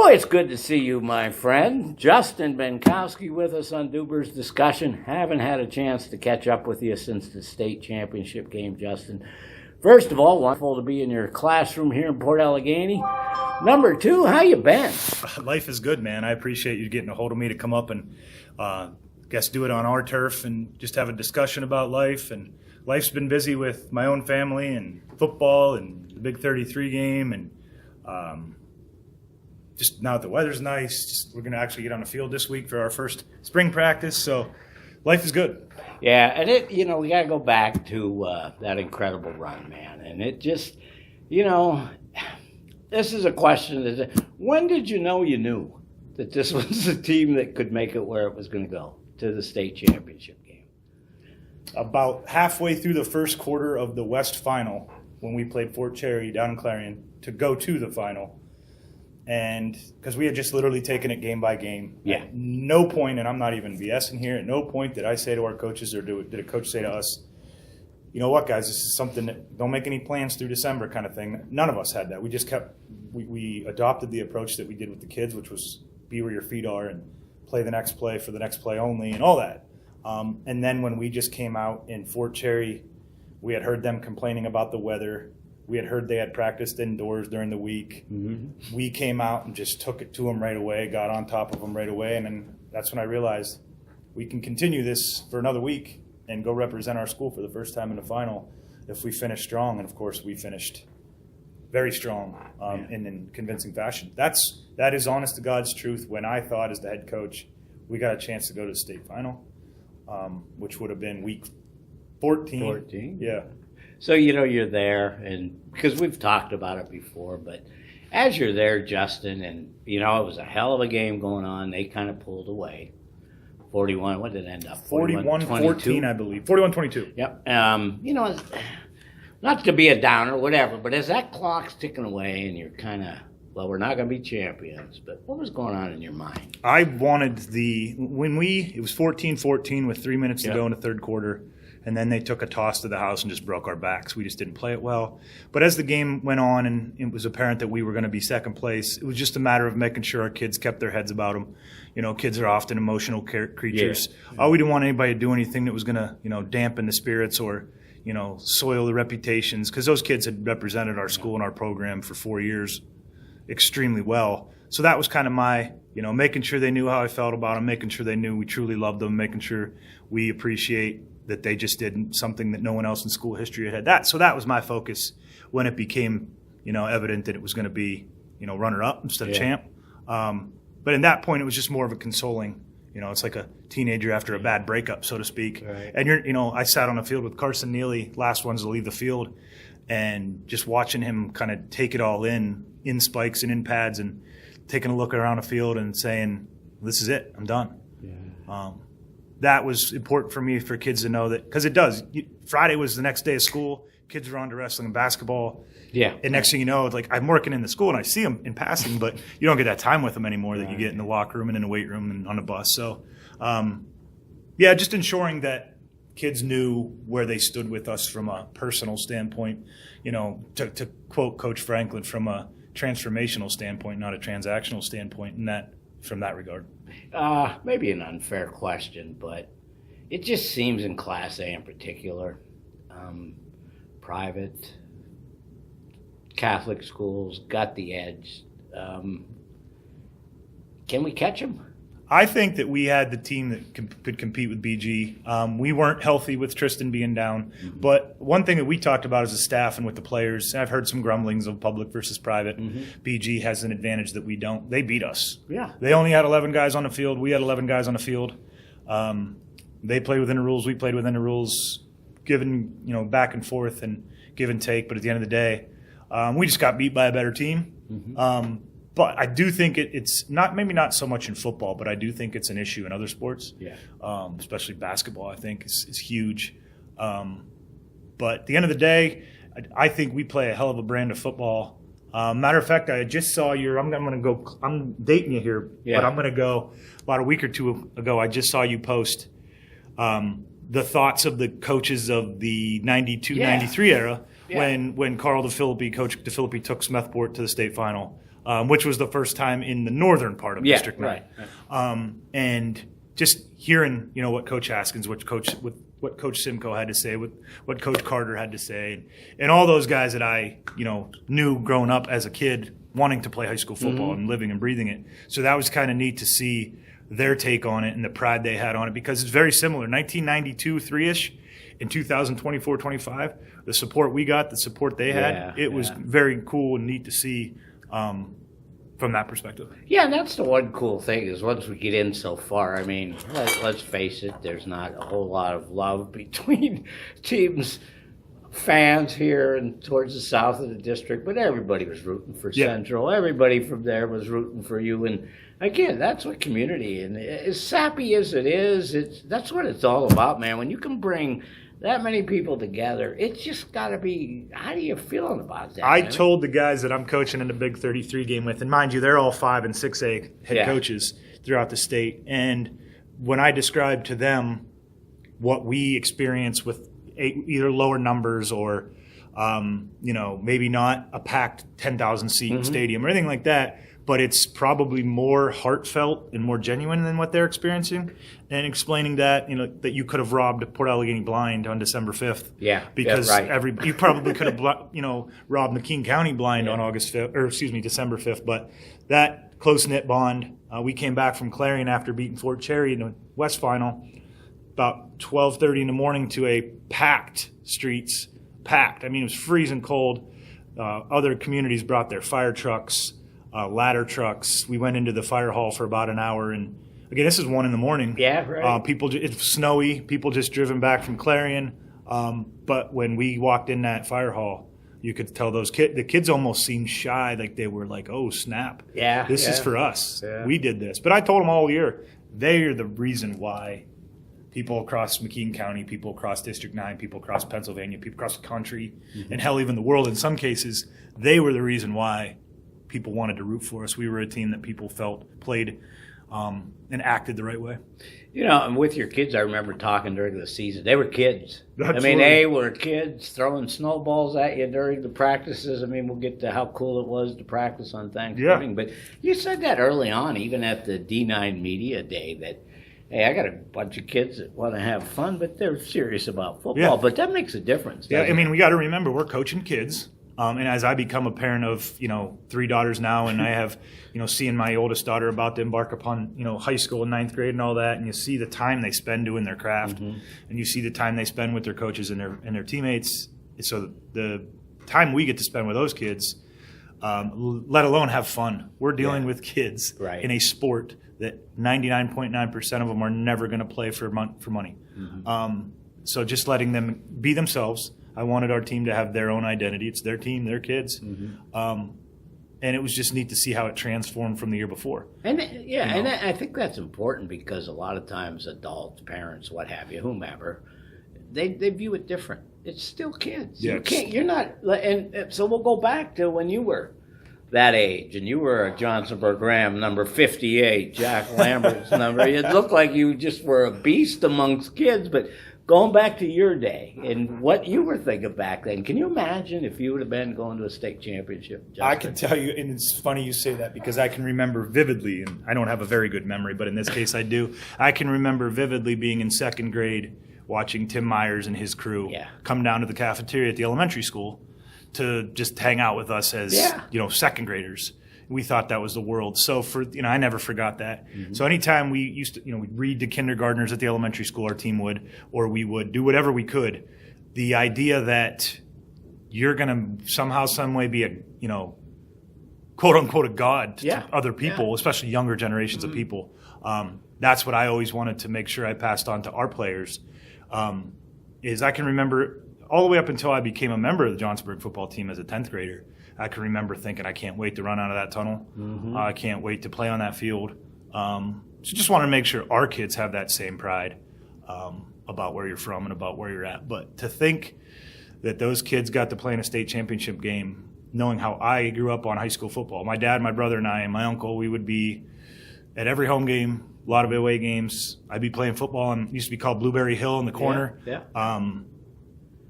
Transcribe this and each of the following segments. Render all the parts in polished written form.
Boy, it's good to see you, my friend. Justin Bienkowski with us on Duber's Discussion. Haven't had a chance to catch up with you since the state championship game, Justin. First of all, wonderful to be in your classroom here in Port Allegany. Number two, how you been? Life is good, man. I appreciate you getting a hold of me to come up and do it on our turf and just have a discussion about life. And life's been busy with my own family and football and the Big 33 game and just now that the weather's nice, we're going to actually get on the field this week for our first spring practice. So life is good. Yeah, and we got to go back to that incredible run, man. And it just, this is a question. When did you know you knew that this was the team that could make it where it was going to go to the state championship game? About halfway through the first quarter of the West Final, when we played Fort Cherry down in Clarion to go to the final. And because we had just literally taken it game by game. Yeah. At no point, and I'm not even BSing here, at no point did I say to our coaches or did a coach say to us, you know what, guys, this is something that don't make any plans through December kind of thing. None of us had that. We just we adopted the approach that we did with the kids, which was be where your feet are and play the next play for the next play only and all that. And then when we just came out in Fort Cherry, we had heard them complaining about the weather. We had heard they had practiced indoors during the week. Mm-hmm. We came out and just took it to them right away, got on top of them right away, and then that's when I realized we can continue this for another week and go represent our school for the first time in the final if we finish strong. And, of course, we finished very strong in convincing fashion. That is honest to God's truth. When I thought as the head coach we got a chance to go to the state final, which would have been week 14. 14? Yeah. So, you're there, and because we've talked about it before, but as you're there, Justin, and, it was a hell of a game going on. They kind of pulled away. 41, what did it end up? 41-14, I believe. 41-22. Yep. Not to be a downer, whatever, but as that clock's ticking away and you're kind of, we're not going to be champions, but what was going on in your mind? I wanted it was 14-14 with 3 minutes to go in the third quarter. And then they took a toss to the house and just broke our backs. We just didn't play it well. But as the game went on and it was apparent that we were going to be second place, it was just a matter of making sure our kids kept their heads about them. Kids are often emotional creatures. Yeah. We didn't want anybody to do anything that was going to, dampen the spirits or, soil the reputations, because those kids had represented our school and our program for 4 years extremely well. So that was kind of my, making sure they knew how I felt about them, making sure they knew we truly loved them, making sure we appreciate that they just did something that no one else in school history had that. So that was my focus when it became, evident that it was going to be, runner-up instead of champ. But in that point, it was just more of a consoling. It's like a teenager after a bad breakup, so to speak. Right. And I sat on the field with Carson Neely, last ones to leave the field, and just watching him kind of take it all in spikes and in pads, and taking a look around the field and saying, "This is it. I'm done." Yeah. That was important for me, for kids to know that, because it does. Friday was the next day of school. Kids were on to wrestling and basketball. Yeah. And next thing you know, I'm working in the school and I see them in passing, but you don't get that time with them anymore that you get in the locker room and in the weight room and on the bus. So, just ensuring that kids knew where they stood with us from a personal standpoint, to quote Coach Franklin, from a transformational standpoint, not a transactional standpoint, from that regard. Maybe an unfair question, but it just seems in Class A in particular, private, Catholic schools got the edge. Can we catch them? I think that we had the team that could compete with BG. We weren't healthy with Tristan being down. Mm-hmm. But one thing that we talked about as a staff and with the players, I've heard some grumblings of public versus private. Mm-hmm. BG has an advantage that we don't. They beat us. Yeah. They only had 11 guys on the field. We had 11 guys on the field. They played within the rules. We played within the rules, given back and forth and give and take. But at the end of the day, we just got beat by a better team. Mm-hmm. But I do think it's maybe not so much in football, but I do think it's an issue in other sports. Yeah. Especially basketball, I think is huge. But at the end of the day, I think we play a hell of a brand of football. Matter of fact, I just saw I'm dating you here, but I'm going to go about a week or two ago. I just saw you post the thoughts of the coaches of the 92-93 era when Carl DeFilippi, Coach DeFilippi, took Smethport to the state final. which was the first time in the northern part of District 9. Right. And just hearing, what Coach Haskins, what Coach Simcoe had to say, what Coach Carter had to say, and all those guys that I, knew growing up as a kid wanting to play high school football and living and breathing it. So that was kind of neat to see their take on it and the pride they had on it, because it's very similar. 1992, 3-ish, in 2024, 25, the support we got, the support they had, it was very cool and neat to see from that perspective. Yeah, and that's the one cool thing is once we get in so far, I mean, let's face it, there's not a whole lot of love between teams, fans here and towards the south of the district, but everybody was rooting for Central. Everybody from there was rooting for you. And again, that's what community, and as sappy as it is, that's what it's all about, man. When you can bring that many people together, it's just got to be, how are you feeling about that? I told the guys that I'm coaching in the Big 33 game with, and mind you, they're all 5 and 6A head coaches throughout the state. And when I described to them what we experience with either lower numbers or, maybe not a packed 10,000 seat stadium or anything like that, but it's probably more heartfelt and more genuine than what they're experiencing. And explaining that, that you could have robbed Port Allegany blind on December 5th. Yeah. Because you probably could have, robbed McKean County blind on December 5th. But that close-knit bond, we came back from Clarion after beating Fort Cherry in the West Final about 12:30 in the morning to a packed streets. Packed. I mean, it was freezing cold. Other communities brought their fire trucks, ladder trucks. We went into the fire hall for about an hour, and again, this is 1 a.m. Yeah, right. It's snowy. People just driven back from Clarion. But when we walked in that fire hall, you could tell the kids almost seemed shy, like they were like, "Oh snap! Yeah, this is for us. Yeah. We did this." But I told them all year, they are the reason why people across McKean County, people across District 9, people across Pennsylvania, people across the country, and hell, even the world in some cases, they were the reason why people wanted to root for us. We were a team that people felt played and acted the right way. And with your kids, I remember talking during the season. They were kids. Absolutely. I mean, they were kids throwing snowballs at you during the practices. I mean, we'll get to how cool it was to practice on Thanksgiving. Yeah. But you said that early on, even at the D9 Media Day, that, hey, I got a bunch of kids that want to have fun, but they're serious about football. Yeah. But that makes a difference. Yeah, I mean, we got to remember we're coaching kids. And as I become a parent of, 3 daughters now, and I have, seeing my oldest daughter about to embark upon, high school and 9th grade and all that, and you see the time they spend doing their craft, and you see the time they spend with their coaches and their teammates. So the time we get to spend with those kids, let alone have fun. We're dealing with kids in a sport that 99.9% of them are never going to play for money. So just letting them be themselves. I wanted our team to have their own identity. It's their team, their kids. And it was just neat to see how it transformed from the year before. And and I think that's important because a lot of times adults, parents, what have you, whomever, they view it different. It's still kids. Yeah, you're not, and so we'll go back to when you were that age and you were a Johnsonburg Ram, number 58, Jack Lambert's number. It looked like you just were a beast amongst kids, but going back to your day and what you were thinking back then, can you imagine if you would have been going to a state championship? Justin? I can tell you, and it's funny you say that because I can remember vividly, and I don't have a very good memory, but in this case I do. I can remember vividly being in 2nd grade watching Tim Myers and his crew come down to the cafeteria at the elementary school to just hang out with us as 2nd graders. We thought that was the world. So I never forgot that. So anytime we used to, we'd read to kindergartners at the elementary school, our team would, or we would do whatever we could. The idea that you're going to somehow, some way be a, quote unquote, a god to other people, especially younger generations of people. That's what I always wanted to make sure I passed on to our players. Is I can remember all the way up until I became a member of the Johnsonburg football team as a 10th grader. I can remember thinking, I can't wait to run out of that tunnel. I can't wait to play on that field. So just want to make sure our kids have that same pride about where you're from and about where you're at. But to think that those kids got to play in a state championship game, knowing how I grew up on high school football. My dad, my brother, and I, and my uncle, we would be at every home game, a lot of away games. I'd be playing football and it used to be called Blueberry Hill in the corner.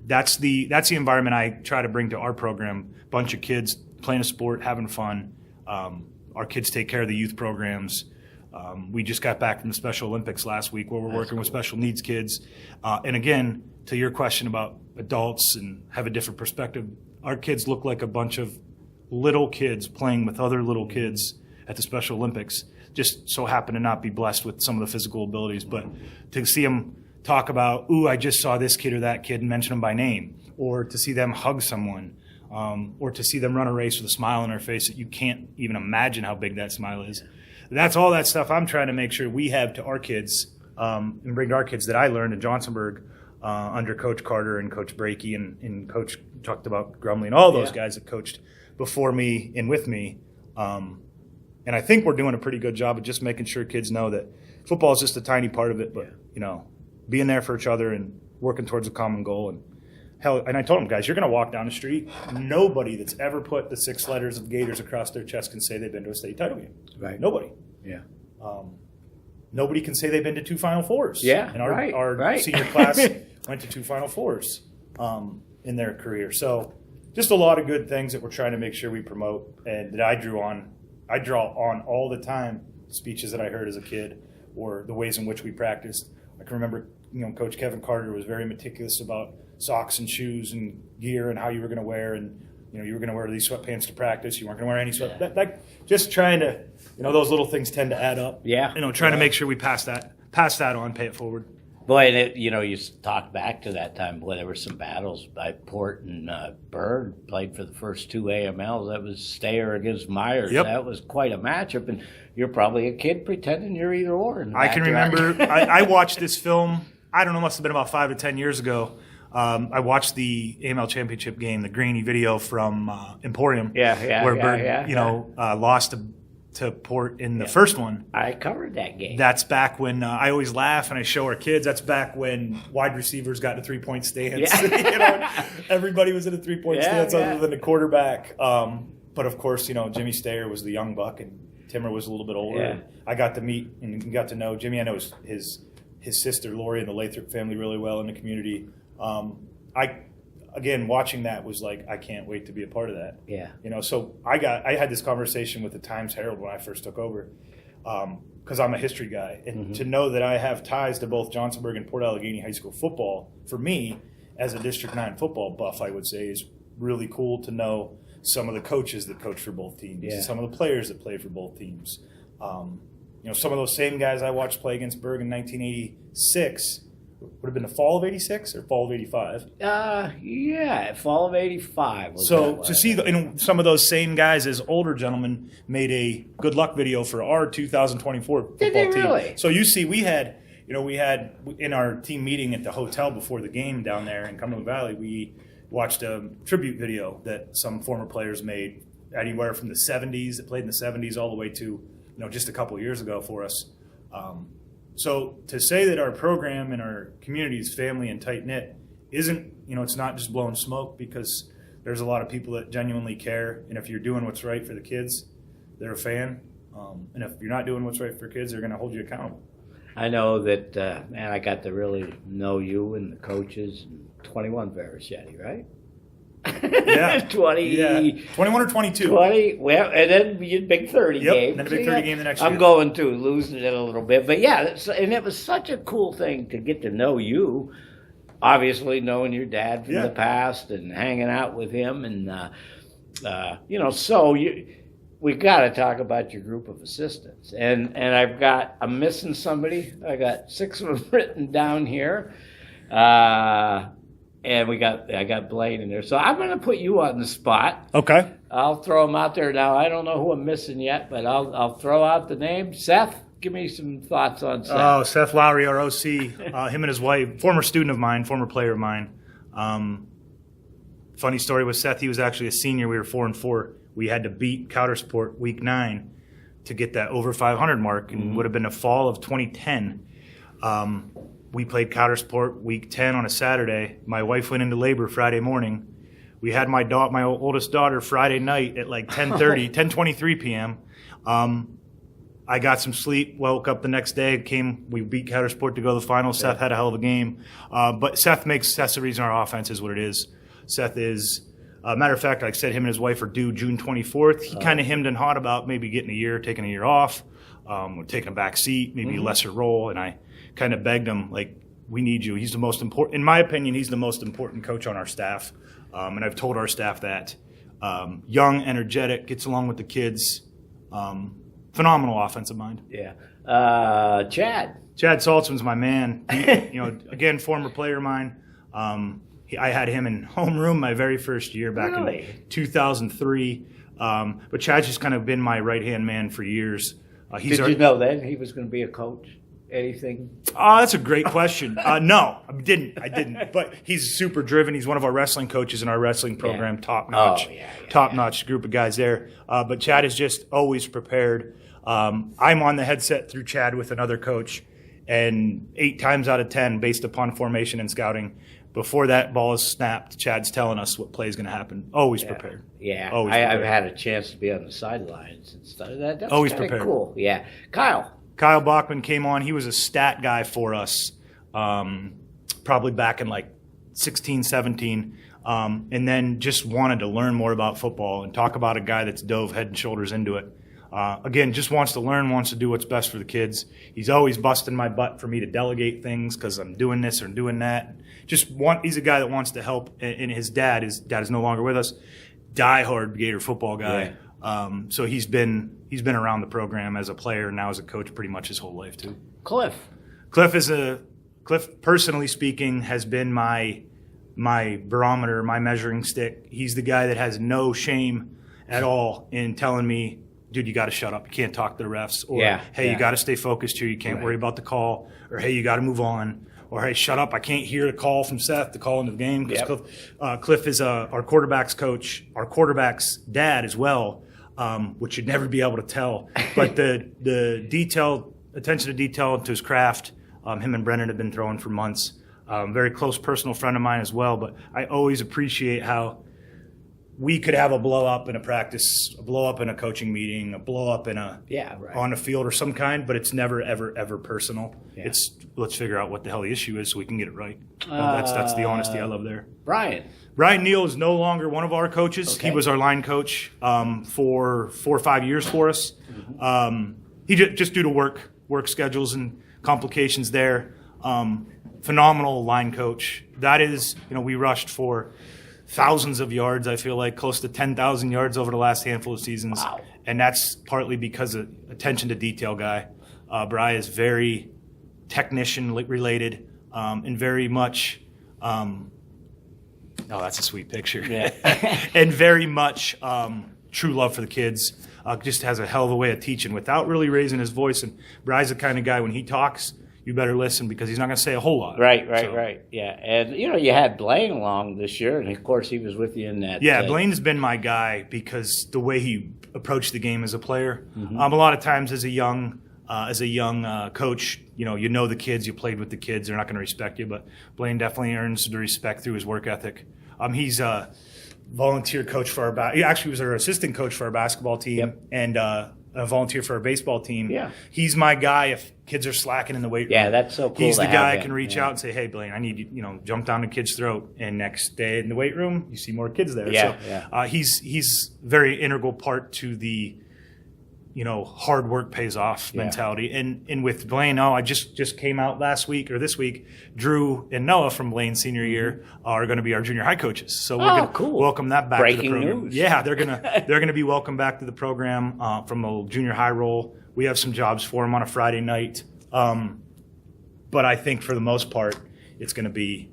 That's the environment I try to bring to our program. Bunch of kids playing a sport, having fun, Our kids take care of the youth programs. We just got back from the Special Olympics last week where we're working with special needs kids. And again, to your question about adults and have a different perspective, our kids look like a bunch of little kids playing with other little kids at the Special Olympics. Just so happen to not be blessed with some of the physical abilities. But to see them talk about, ooh, I just saw this kid or that kid and mention them by name, or to see them hug someone, or to see them run a race with a smile on their face that you can't even imagine how big that smile is. That's all that stuff I'm trying to make sure we have to our kids and bring to our kids that I learned in Johnsonburg under Coach Carter and Coach Brakey and Coach talked about Grumley and all those guys that coached before me and with me. And I think we're doing a pretty good job of just making sure kids know that football is just a tiny part of it, but, being there for each other and working towards a common goal. And hell, and I told them, guys, you're going to walk down the street. Nobody that's ever put the 6 letters of Gators across their chest can say they've been to a state title game. Right. Nobody. Yeah. Nobody can say they've been to 2 Final Fours. Yeah, and our senior class went to 2 Final Fours in their career. So just a lot of good things that we're trying to make sure we promote and that I draw on all the time, speeches that I heard as a kid or the ways in which we practiced. I can remember, Coach Kevin Carter was very meticulous about socks and shoes and gear and how you were going to wear, and you were going to wear these sweatpants to practice. You weren't going to wear any sweat. Just trying to, those little things tend to add up. Yeah. Trying to make sure we pass that on, pay it forward. Boy, and you talk back to that time. Boy, there were some battles. Port and Bird played for the first 2 AMLs. That was Stayer against Myers. Yep. That was quite a matchup, and you're probably a kid pretending you're either or. I can remember. I watched this film. I don't know, must have been about 5 to 10 years ago. I watched the AML championship game, the grainy video from Emporium, where Bird, lost to Port in the first one. I covered that game. That's back when I always laugh and I show our kids. That's back when wide receivers got to 3-point stance. Yeah. Everybody was in a 3-point stance other than the quarterback. But of course, Jimmy Stayer was the young buck and Timmer was a little bit older. Yeah. I got to meet and got to know Jimmy. I know his sister Lori and the Lathrop family really well in the community. Again, watching that was like, I can't wait to be a part of that. Yeah. So I had this conversation with the Times Herald when I first took over, because I'm a history guy, and to know that I have ties to both Johnsonburg and Port Allegany high school football, for me as a District 9 football buff, I would say is really cool to know some of the coaches that coach for both teams, some of the players that play for both teams. Some of those same guys I watched play against Berg in 1986. Would have been the fall of 86 or fall of 85? Fall of 85. So to see some of those same guys as older gentlemen made a good luck video for our 2024 football Did they team. really? So you see, we had in our team meeting at the hotel before the game down there in Cumberland Valley, we watched a tribute video that some former players made, anywhere from the 70s, that played in the 70s, all the way to just a couple of years ago for us. So to say that our program and our community is family and tight-knit isn't, it's not just blowing smoke, because there's a lot of people that genuinely care. And if you're doing what's right for the kids, they're a fan. And if you're not doing what's right for kids, they're going to hold you accountable. I know that, I got to really know you and the coaches. 21 Verichetti, right? Yeah. 20. Yeah. 21 or 22. 20. Well, and then you big 30 game. And then a big 30 game the next year. I'm going to losing it a little bit. But and it was such a cool thing to get to know you. Obviously, knowing your dad from the past and hanging out with him. And, we got to talk about your group of assistants. And I'm missing somebody. I got 6 of them written down here. And I got Blaine in there. So I'm going to put you on the spot. Okay. I'll throw them out there now. I don't know who I'm missing yet, but I'll throw out the name. Seth, give me some thoughts on Seth. Oh, Seth Lowry, our OC. Him and his wife, former student of mine, former player of mine. Funny story with Seth, he was actually a senior. We were 4-4. We had to beat Coudersport week 9 to get that over 500 mark, and would have been the fall of 2010. We played Coudersport week 10 on a Saturday. My wife went into labor Friday morning. We had my oldest daughter Friday night at like 10:23 p.m. I got some sleep, woke up the next day, we beat Coudersport to go to the finals. Seth had a hell of a game. But Seth's the reason our offense is what it is. Seth is Matter of fact, like I said, him and his wife are due June 24th. He kind of hemmed and hawed about maybe getting taking a year off, or taking a back seat, maybe a lesser role. And I kind of begged him, like, we need you. He's the most important, in my opinion, he's the most important coach on our staff. And I've told our staff that. Young, energetic, gets along with the kids. Phenomenal offensive mind. Yeah. Chad Saltzman's my man. He, again, former player of mine. I had him in homeroom my very first year back in 2003. But Chad's just kind of been my right-hand man for years. Did you know then he was going to be a coach? Anything? Oh, that's a great question. No, I didn't. But he's super driven. He's one of our wrestling coaches in our wrestling program, top-notch. Top-notch group of guys there. But Chad is just always prepared. I'm on the headset through Chad with another coach, and 8 times out of 10, based upon formation and scouting, before that ball is snapped, Chad's telling us what play is going to happen. Always prepared. Yeah, always prepared. I've had a chance to be on the sidelines and stuff. That's always prepared. Cool. Yeah, Kyle Bachman came on. He was a stat guy for us, probably back in like 16, 17, and then just wanted to learn more about football and talk about a guy that's dove head and shoulders into it. Again, just wants to learn, wants to do what's best for the kids. He's always busting my butt for me to delegate things because I'm doing this or doing that. He's a guy that wants to help, and his dad is no longer with us. Diehard Gator football guy. Yeah. So he's been around the program as a player and now as a coach pretty much his whole life too. Cliff, personally speaking, has been my barometer, my measuring stick. He's the guy that has no shame at all in telling me, dude, you got to shut up. You can't talk to the refs. Or, hey, you got to stay focused here. You can't worry about the call. Or, hey, you got to move on. Or, hey, shut up. I can't hear the call from Seth to call into the game. Because Cliff is our quarterback's coach, our quarterback's dad as well, which you'd never be able to tell. But the attention to detail to his craft, him and Brennan have been throwing for months. Very close personal friend of mine as well. But I always appreciate how we could have a blow up in a practice, a blow up in a coaching meeting, a blow up in on a field or some kind, but it's never, ever, ever personal. Yeah. It's let's figure out what the hell the issue is so we can get it right. That's the honesty I love there. Brian Neal is no longer one of our coaches. Okay. He was our line coach for 4 or 5 years for us. Mm-hmm. He just due to work schedules and complications there. Phenomenal line coach. That is, we rushed for thousands of yards, I feel like, close to 10,000 yards over the last handful of seasons. Wow. And that's partly because of attention to detail guy. Bri is very technician-related and very much that's a sweet picture. Yeah. And very much true love for the kids. Just has a hell of a way of teaching without really raising his voice. And Bri's the kind of guy, when he talks, you better listen because he's not going to say a whole lot. Right. Yeah. And, you had Blaine along this year, and, of course, he was with you in that. Yeah, Blaine's been my guy because the way he approached the game as a player. Mm-hmm. A lot of times as a young coach, you know the kids, you played with the kids, they're not going to respect you. But Blaine definitely earns the respect through his work ethic. He's a volunteer coach for he actually was our assistant coach for our basketball team and a volunteer for our baseball team. Yeah. He's my guy if kids are slacking in the weight room. Yeah, that's so cool. He's the guy I can reach out and say, hey, Blaine, I need you, jump down the kid's throat. And next day in the weight room, you see more kids there. Yeah, he's very integral part to the, hard work pays off mentality. And with Blaine, I just came out this week, Drew and Noah from Blaine's senior year are going to be our junior high coaches. So we're going to welcome that back to the program. News. Yeah, they're going to be welcomed back to the program from the junior high role. We have some jobs for them on a Friday night. But I think for the most part, it's going to be,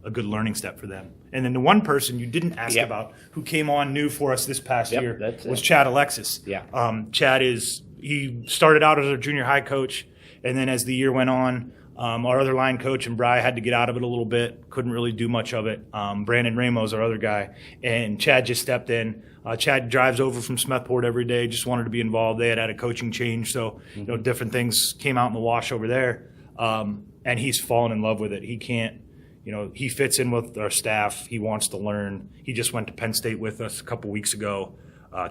a good learning step for them. And then the one person you didn't ask about who came on new for us this past year was Chad Alexis. Yeah. Chad he started out as a junior high coach, and then as the year went on, our other line coach and Bri had to get out of it a little bit, couldn't really do much of it. Brandon Ramos, our other guy, and Chad just stepped in. Chad drives over from Smethport every day, just wanted to be involved. They had a coaching change, so different things came out in the wash over there. And he's fallen in love with it. He can't. He fits in with our staff. He wants to learn. He just went to Penn State with us a couple weeks ago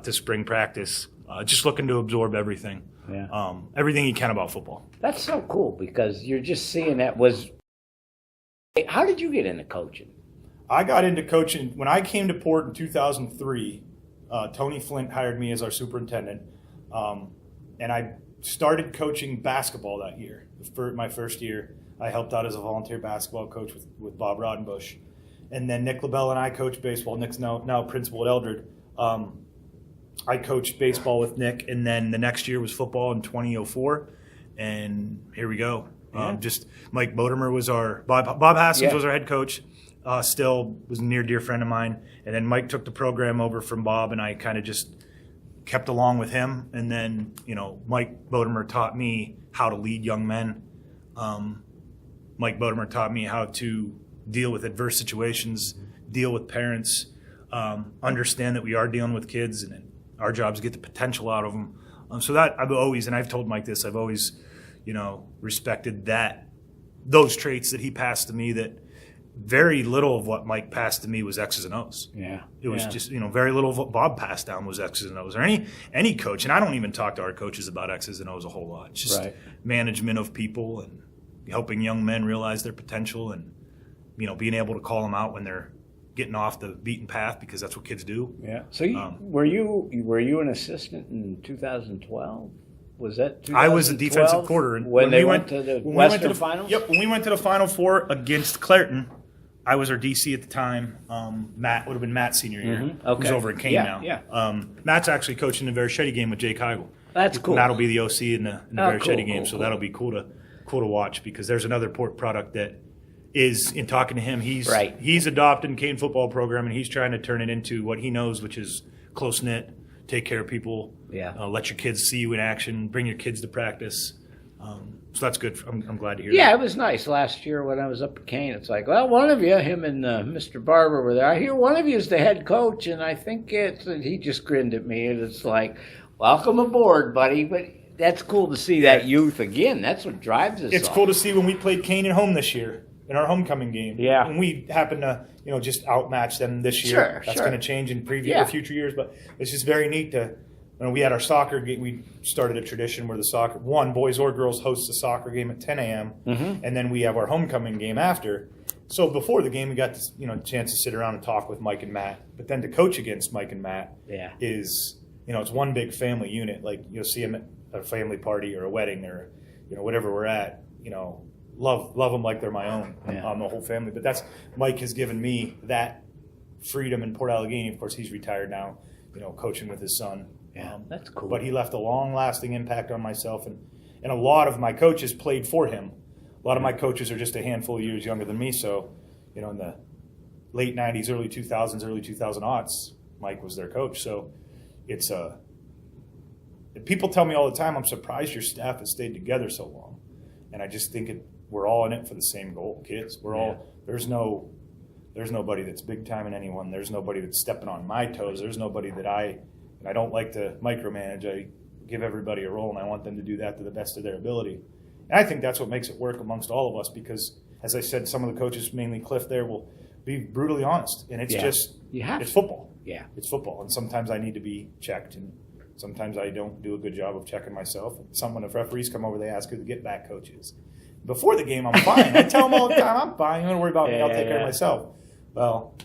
to spring practice, just looking to absorb everything, everything he can about football. That's so cool because you're just seeing that how did you get into coaching? I got into coaching when I came to Port in 2003. Tony Flint hired me as our superintendent, and I started coaching basketball that year. For my first year, I helped out as a volunteer basketball coach with Bob Rodenbush. And then Nick LaBelle and I coached baseball. Nick's now principal at Eldred. I coached baseball with Nick, and then the next year was football in 2004, and here we go. Yeah. Just Mike Bodemer was Bob Haskins was our head coach. Still was a near dear friend of mine, and then Mike took the program over from Bob, and I kind of just kept along with him. And then Mike Bodemer taught me how to lead young men. Mike Bodemer taught me how to deal with adverse situations, deal with parents, understand that we are dealing with kids, and our job is to get the potential out of them. So that I've always, and I've told Mike this, I've always, respected those traits that he passed to me. That very little of what Mike passed to me was X's and O's. Yeah, it was just very little of what Bob passed down was X's and O's. Or any coach, and I don't even talk to our coaches about X's and O's a whole lot. It's just management of people and helping young men realize their potential, and being able to call them out when they're getting off the beaten path, because that's what kids do. Yeah. So were you an assistant in 2012? Was that 2012? I was a defensive coordinator when they went to the Western Finals? Yep. When we went to the Final Four against Clairton, I was our DC at the time. Matt would have been Matt's senior year. Mm-hmm. Okay. Who's over at Kane now. Yeah. Matt's actually coaching the Verchetti game with Jake Heigl. That's cool. Matt will be the OC in the Verchetti game, so cool. That'll be cool to watch, because there's another Port product that is, in talking to him, he's adopted Kane football program, and he's trying to turn it into what he knows, which is close knit, take care of people, let your kids see you in action, bring your kids to practice. So that's good. I'm glad to hear that. Yeah, it was nice last year when I was up at Kane. It's like, well, one of you, him and Mr. Barber were there. I hear one of you is the head coach, and I think he just grinned at me, and it's like, welcome aboard, buddy. But that's cool to see that youth again. That's what drives us. It's cool to see when we played Kane at home this year in our homecoming game. Yeah. And we happened to, just outmatch them this year. That's going to change in future years, but it's just very neat to. We had our soccer game. We started a tradition where boys or girls host a soccer game at 10 a.m. Mm-hmm. And then we have our homecoming game after. So before the game, we got this, chance to sit around and talk with Mike and Matt. But then to coach against Mike and Matt is, it's one big family unit. Like you'll see them at a family party or a wedding or, whatever we're at. Love them like they're my own. I'm the whole family. But Mike has given me that freedom in Port Allegany. Of course, he's retired now. Coaching with his son. Yeah, that's cool. But he left a long-lasting impact on myself, and a lot of my coaches played for him. A lot of my coaches are just a handful of years younger than me, so, in the late 90s, early 2000s, early 2000s, Mike was their coach. So it's people tell me all the time, I'm surprised your staff has stayed together so long. And I just think we're all in it for the same goal, kids. There's nobody that's big time in anyone. There's nobody that's stepping on my toes. There's nobody that I don't like to micromanage. I give everybody a role, and I want them to do that to the best of their ability. And I think that's what makes it work amongst all of us, because, as I said, some of the coaches, mainly Cliff there, will be brutally honest. And it's it's football. Yeah. It's football. And sometimes I need to be checked, and sometimes I don't do a good job of checking myself. When the referees come over, they ask who the get-back coach is. Before the game, I'm fine. I tell them all the time, I'm fine. You don't worry about me. I'll take care of myself. Well,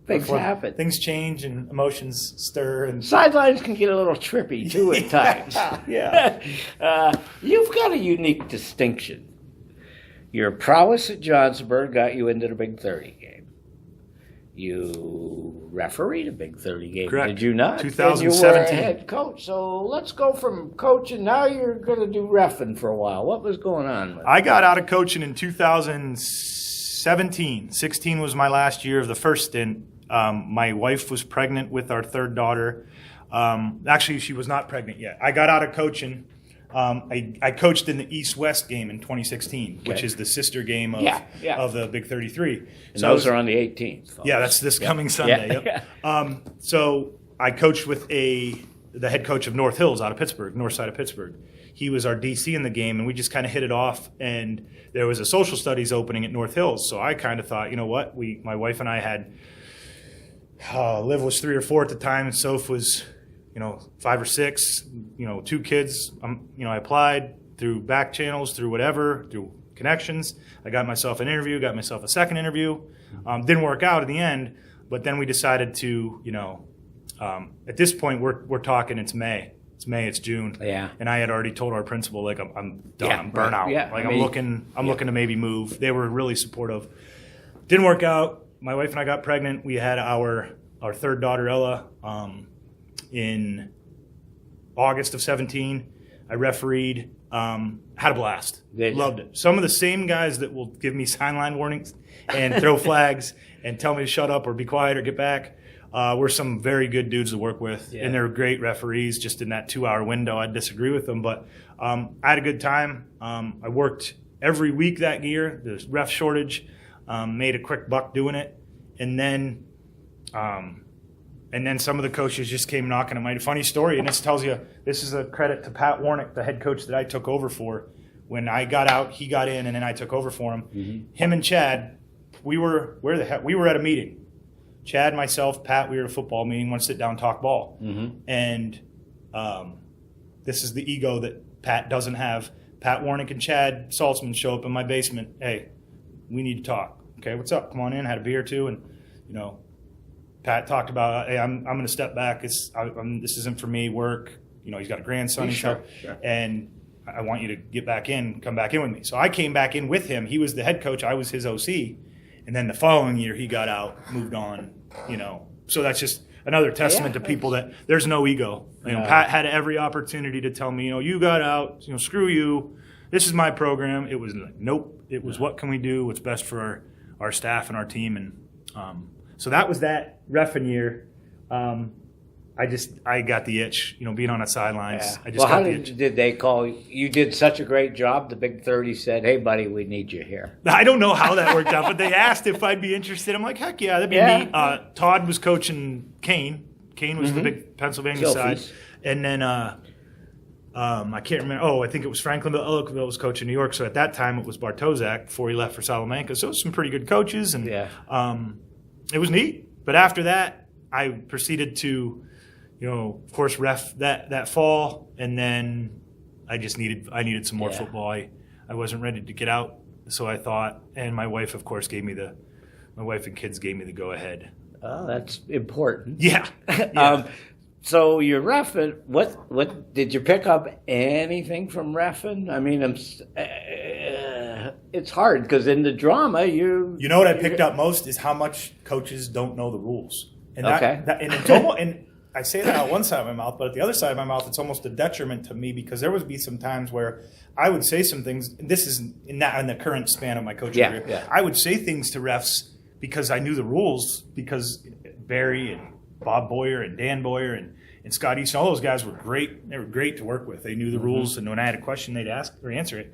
things happen. Things change and emotions stir. And sidelines can get a little trippy, too, at times. Yeah. You've got a unique distinction. Your prowess at Johnsonburg got you into the Big 30 game. You refereed a Big 30 game, correct. Did you not? 2017. And you were a head coach. So let's go from coaching. Now you're going to do reffing for a while. What was going on? I got out of coaching in 2017. 16 was my last year of the first stint. My wife was pregnant with our third daughter. Actually, she was not pregnant yet. I got out of coaching. I coached in the East-West game in 2016, which is the sister game of the Big 33. And those are on the 18th. Folks. Yeah, that's this coming Sunday. Yeah. Yep. So I coached with the head coach of North Hills out of Pittsburgh, north side of Pittsburgh. He was our DC in the game, and we just kind of hit it off. And there was a social studies opening at North Hills, so I kind of thought, you know what? My wife and I had Liv was 3 or 4 at the time, and Soph was 5 or 6, 2 kids. I applied through back channels, through whatever, through connections. I got myself an interview, got myself a second interview. Didn't work out in the end, but then we decided to, at this point we're talking. It's June. Yeah. And I had already told our principal, like, I'm done. Yeah, I'm burnt out. yeah, Like, I mean, I'm looking to maybe move. They were really supportive. Didn't work out. My wife and I got pregnant. We had our third daughter, Ella, in August of 17. I refereed. Had a blast. Loved it. Some of the same guys that will give me sideline warnings and throw flags and tell me to shut up or be quiet or get back were some very good dudes to work with. Yeah. And they're great referees. Just in that 2-hour window, I disagree with them. But I had a good time. I worked every week that year. There's ref shortage. Made a quick buck doing it. And then some of the coaches just came knocking at my funny story. And this tells you, this is a credit to Pat Warnick, the head coach that I took over for. When I got out, he got in, and then I took over for him. Mm-hmm. Him and Chad, we were at a meeting. Chad, myself, Pat, we were at a football meeting, want to sit down and talk ball. Mm-hmm. And this is the ego that Pat doesn't have. Pat Warnick and Chad Saltzman show up in my basement. Hey, we need to talk. Okay, what's up? Come on in. Had a beer or two, and Pat talked about, hey, I'm going to step back. This isn't for me. Work. He's got a grandson. Sure. And I want you to get back in, come back in with me. So I came back in with him. He was the head coach. I was his OC. And then the following year, he got out, moved on. So that's just another testament to people that there's no ego. Pat had every opportunity to tell me, you got out. Screw you. This is my program. It was like, nope. It was what can we do? What's best for our staff and our team. And so that was that reffing year. I got the itch, being on the sidelines. Yeah. How did they call you? You did such a great job. The Big 30 said, hey, buddy, we need you here. I don't know how that worked out, but they asked if I'd be interested. I'm like, heck yeah, that'd be neat. Todd was coaching Kane. Kane was the big Pennsylvania side. And then I can't remember. I think it was Franklinville. Ellicottville was coaching New York. So at that time, it was Bartozak before he left for Salamanca. So it was some pretty good coaches. And it was neat. But after that, I proceeded to of course, ref that fall, and then I needed some more football. I wasn't ready to get out, so I thought, and my wife, of course, my wife and kids gave me the go ahead. Oh, that's important. Yeah. So you're reffing. What did you pick up anything from reffing? I mean, it's hard because in the drama, what I picked up most is how much coaches don't know the rules, and and it's almost and. I say that on one side of my mouth, but at the other side of my mouth, it's almost a detriment to me because there would be some times where I would say some things. This is in the current span of my coaching career. Yeah. I would say things to refs because I knew the rules. Because Barry and Bob Boyer and Dan Boyer and Scott Easton, all those guys were great. They were great to work with. They knew the rules, and when I had a question, they'd ask or answer it.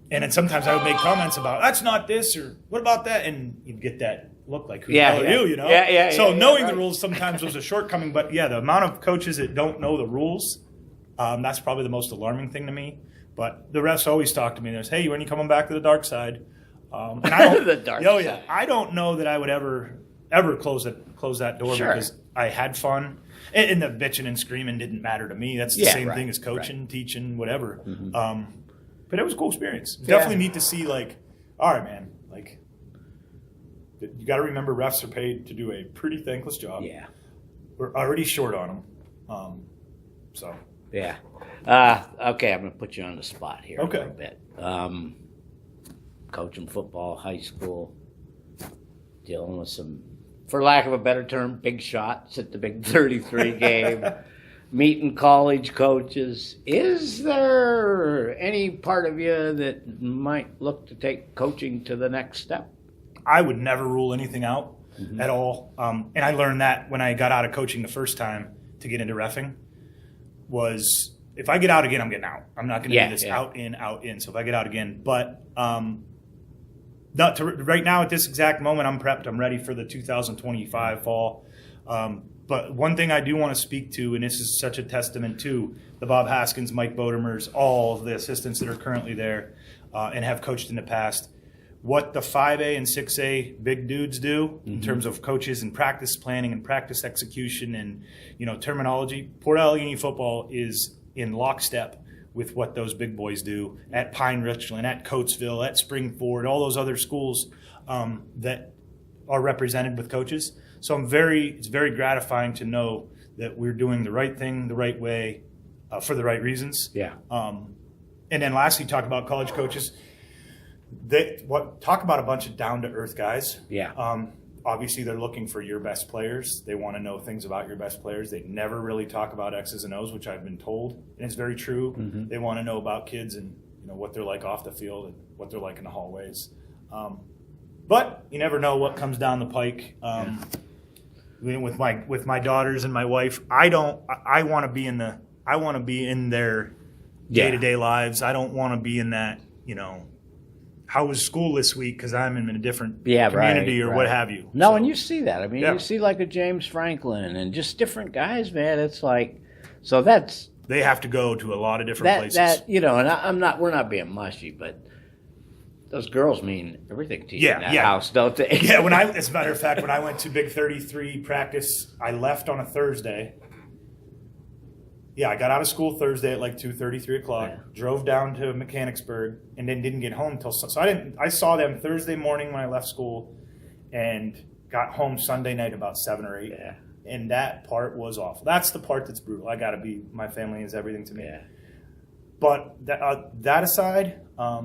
And then sometimes I would make comments about that's not this or what about that, and you'd get that look like who the hell are you, So knowing the rules sometimes was a shortcoming, but the amount of coaches that don't know the rules, that's probably the most alarming thing to me. But the refs always talk to me. There's, hey, when you coming back to the dark side? And I don't, the dark side. I don't know that I would ever close that door because I had fun, and the bitching and screaming didn't matter to me. That's the same thing as coaching, teaching, whatever. Mm-hmm. But it was a cool experience. Definitely neat to see. Like, all right, man. Like, you got to remember, refs are paid to do a pretty thankless job. Yeah, we're already short on them. Yeah. Okay, I'm going to put you on the spot here a little bit. Coaching football, high school, dealing with some, for lack of a better term, big shots at the Big 33 game. Meeting college coaches. Is there any part of you that might look to take coaching to the next step? I would never rule anything out at all. And I learned that when I got out of coaching the first time to get into reffing was if I get out again, I'm getting out. I'm not going to do this out, in. So if I get out again. But right now at this exact moment, I'm prepped. I'm ready for the 2025 fall. But one thing I do want to speak to, and this is such a testament to the Bob Haskins, Mike Bodemers, all of the assistants that are currently there and have coached in the past, what the 5A and 6A big dudes do in terms of coaches and practice planning and practice execution and terminology. Port Allegany football is in lockstep with what those big boys do at Pine Richland, at Coatesville, at Springford, all those other schools that are represented with coaches. So it's very gratifying to know that we're doing the right thing the right way for the right reasons. Yeah. And then lastly, talk about college coaches. Talk about a bunch of down-to-earth guys. Yeah. Obviously, they're looking for your best players. They want to know things about your best players. They never really talk about X's and O's, which I've been told, and it's very true. Mm-hmm. They want to know about kids and what they're like off the field and what they're like in the hallways. But you never know what comes down the pike. With my daughters and my wife, I want to be in their day-to-day lives. I don't want to be in that, how was school this week because I'm in a different community or what have you. No, and you see that. I mean, you see like a James Franklin and just different guys, man. It's like, so that's. They have to go to a lot of different places. And we're not being mushy, but those girls mean everything to you in that house, don't they? Yeah, as a matter of fact, when I went to Big 33 practice, I left on a Thursday. Yeah, I got out of school Thursday at like 2:30, 3 o'clock, drove down to Mechanicsburg, and then didn't get home until – so I saw them Thursday morning when I left school and got home Sunday night about 7 or 8. Yeah. And that part was awful. That's the part that's brutal. I got to be – my family is everything to me. Yeah. But that aside, I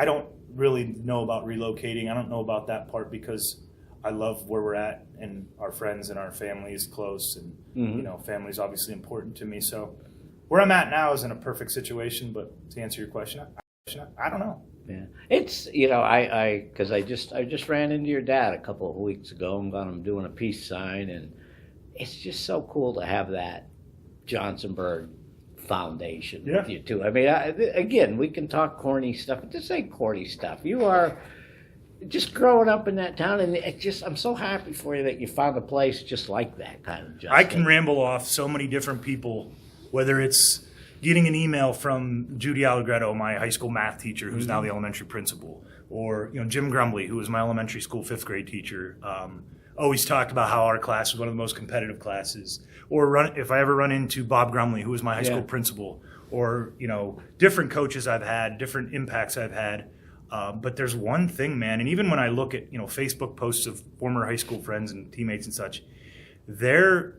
don't really know about relocating. I don't know about that part because – I love where we're at, and our friends and our family is close, and family is obviously important to me. So, where I'm at now is in a perfect situation. But to answer your question, I don't know. Yeah, it's because I just ran into your dad a couple of weeks ago and got him doing a peace sign, and it's just so cool to have that Johnsonburg foundation with you too. I mean, again, we can talk corny stuff, but this ain't corny stuff. You are. Just growing up in that town, and I'm so happy for you that you found a place just like that kind of justice. I can ramble off so many different people, whether it's getting an email from Judy Allegretto, my high school math teacher, who's now the elementary principal, or Jim Grumbly, who was my elementary school 5th grade teacher. Always talked about how our class was one of the most competitive classes. Or if I ever run into Bob Grumley, who was my high school principal, or different coaches I've had, different impacts I've had. But there's one thing, man, and even when I look at Facebook posts of former high school friends and teammates and such, they're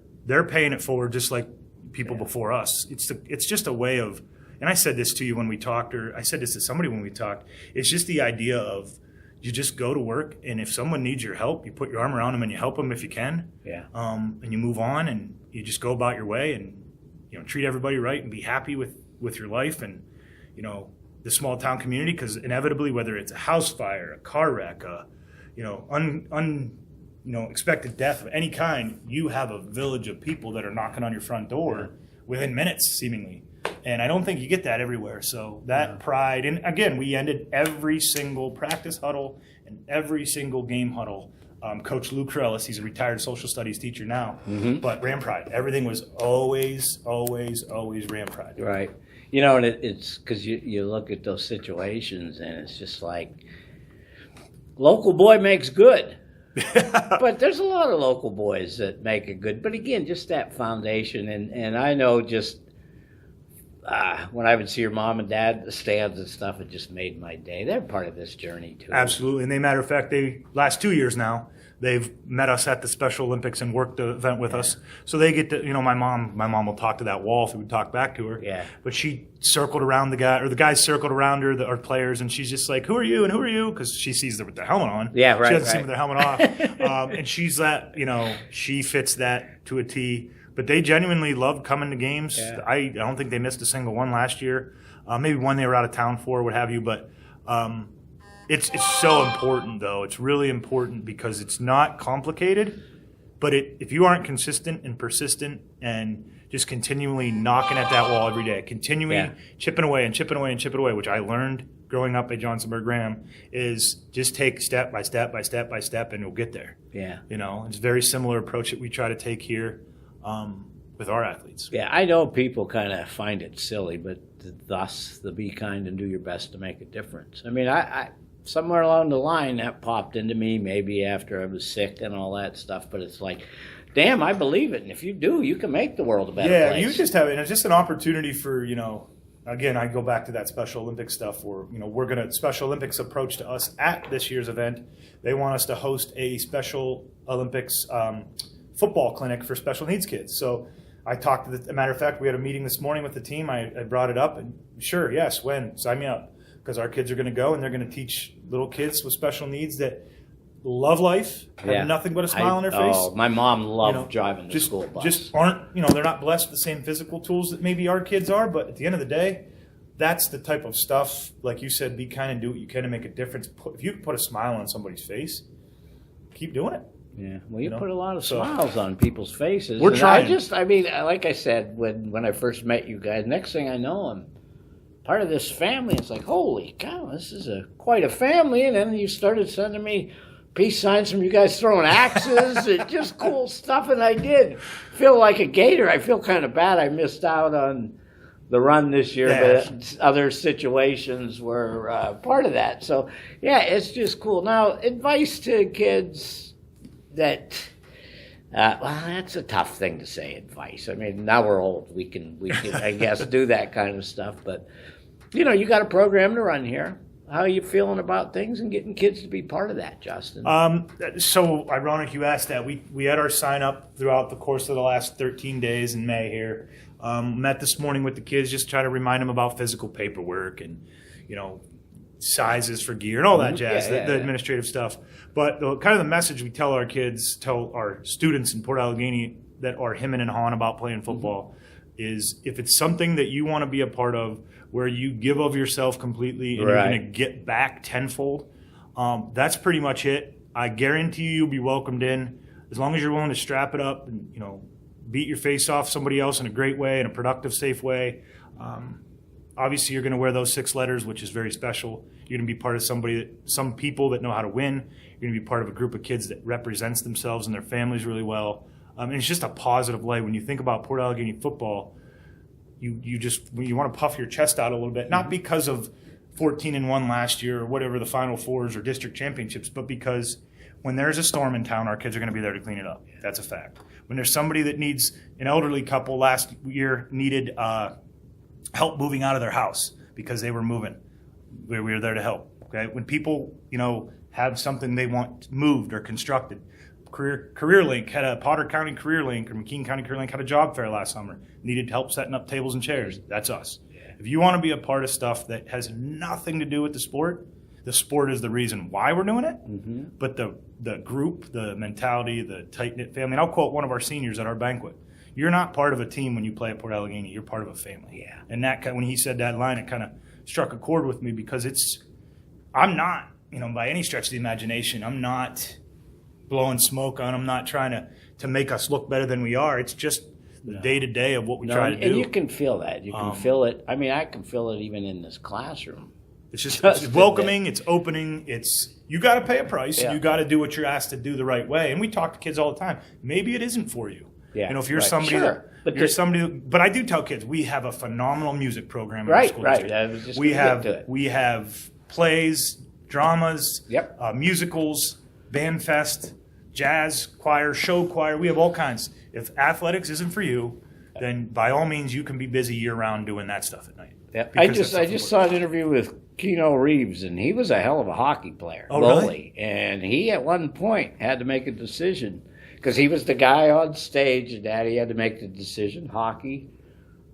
paying it forward just like people before us. It's just a way of, and I said this to you when we talked, or I said this to somebody when we talked. It's just the idea of you just go to work, and if someone needs your help, you put your arm around them and you help them if you can. Yeah. And you move on and you just go about your way and treat everybody right and be happy with your life and the small town community, because inevitably, whether it's a house fire, a car wreck, expected death of any kind, you have a village of people that are knocking on your front door within minutes, seemingly. And I don't think you get that everywhere. So that pride, and again, we ended every single practice huddle and every single game huddle. Coach Lou Corellis, he's a retired social studies teacher now, but Ram Pride. Everything was always, always, always Ram Pride. Right. And it's because you look at those situations and it's just like, local boy makes good. But there's a lot of local boys that make it good. But again, just that foundation. And I know just when I would see your mom and dad at the stands and stuff, it just made my day. They're part of this journey too. Absolutely. And matter of fact, last 2 years now, they've met us at the Special Olympics and worked the event with us. So they get to, my mom will talk to that wall if we would talk back to her. Yeah. But she circled around the guy, or the guys circled around her, our players, and she's just like, who are you and who are you? Because she sees them with their helmet on. Yeah, right. She doesn't see them with their helmet off. And she's that, she fits that to a T. But they genuinely loved coming to games. Yeah. I don't think they missed a single one last year. Maybe one they were out of town for, what have you. But it's so important, though. It's really important because it's not complicated. But if you aren't consistent and persistent and just continually knocking at that wall every day, continuing chipping away and chipping away and chipping away, which I learned growing up at Johnsonburg Graham, is just take step by step by step by step, and you'll get there. Yeah. It's a very similar approach that we try to take here. With our athletes. Yeah, I know people kind of find it silly, but thus the be kind and do your best to make a difference. I mean, I somewhere along the line that popped into me maybe after I was sick and all that stuff, but it's like, damn, I believe it. And if you do, you can make the world a better place. Yeah, you just have it. It's just an opportunity for, again, I go back to that Special Olympics stuff where, we're going to, Special Olympics approach to us at this year's event. They want us to host a Special Olympics football clinic for special needs kids. So I talked to a matter of fact, we had a meeting this morning with the team. I brought it up, and sure, yes, when? Sign me up. Because our kids are going to go and they're going to teach little kids with special needs that love life, have nothing but a smile on their face. Oh, my mom loved driving the school bus. Just aren't, they're not blessed with the same physical tools that maybe our kids are, but at the end of the day, that's the type of stuff, like you said, be kind and do what you can to make a difference. If you can put a smile on somebody's face, keep doing it. Yeah, well, you put a lot of smiles on people's faces. We're trying. Like I said, when I first met you guys, next thing I know, I'm part of this family. It's like, holy cow, this is quite a family. And then you started sending me peace signs from you guys throwing axes and just cool stuff. And I did feel like a Gator. I feel kind of bad I missed out on the run this year, but other situations were part of that. So, yeah, it's just cool. Now, advice to kids that, well, that's a tough thing to say, advice. I mean, now we're old. We can I guess, do that kind of stuff. But, you got a program to run here. How are you feeling about things and getting kids to be part of that, Justin? So ironic you asked that. We had our sign up throughout the course of the last 13 days in May here. Met this morning with the kids, just try to remind them about physical paperwork and, sizes for gear and all that jazz, the administrative stuff. But the message we tell our students in Port Allegany that are hemming and hawing about playing football is if it's something that you want to be a part of where you give of yourself completely and you're going to get back tenfold, that's pretty much it. I guarantee you'll be welcomed in as long as you're willing to strap it up and, beat your face off somebody else in a great way, in a productive, safe way. Obviously, you're going to wear those 6 letters, which is very special. You're going to be part of some people that know how to win. You're going to be part of a group of kids that represents themselves and their families really well. And it's just a positive light. When you think about Port Allegany football, you want to puff your chest out a little bit, not because of 14-1 last year or whatever the Final Fours or district championships, but because when there's a storm in town, our kids are going to be there to clean it up. That's a fact. When there's somebody that needs, an elderly couple last year needed help moving out of their house because they were moving, we were there to help. Okay, when people have something they want moved or constructed, CareerLink had a Potter County CareerLink or McKean County CareerLink had a job fair last summer. Needed help setting up tables and chairs. That's us. If you want to be a part of stuff that has nothing to do with the sport is the reason why we're doing it. But the group, the mentality, the tight-knit family. And I'll quote one of our seniors at our banquet. You're not part of a team when you play at Port Allegany. You're part of a family. Yeah. And when he said that line, it kind of struck a chord with me because I'm not, by any stretch of the imagination, I'm not blowing smoke on. I'm not trying to make us look better than we are. It's just the day-to-day of what we try to do. And you can feel that. You can feel it. I mean, I can feel it even in this classroom. It's just it's welcoming. It's opening. You got to pay a price. Yeah. You got to do what you're asked to do the right way. And we talk to kids all the time. Maybe it isn't for you. Yeah. If you're somebody, but I do tell kids we have a phenomenal music program in our school district. We have plays, dramas, musicals, band fest, jazz choir, show choir. We have all kinds. If athletics isn't for you, then by all means you can be busy year round doing that stuff at night. Yeah. I just saw an interview with Keanu Reeves, and he was a hell of a hockey player. Oh, really? And he at one point had to make a decision because he was the guy on stage, and Daddy had to make the decision: hockey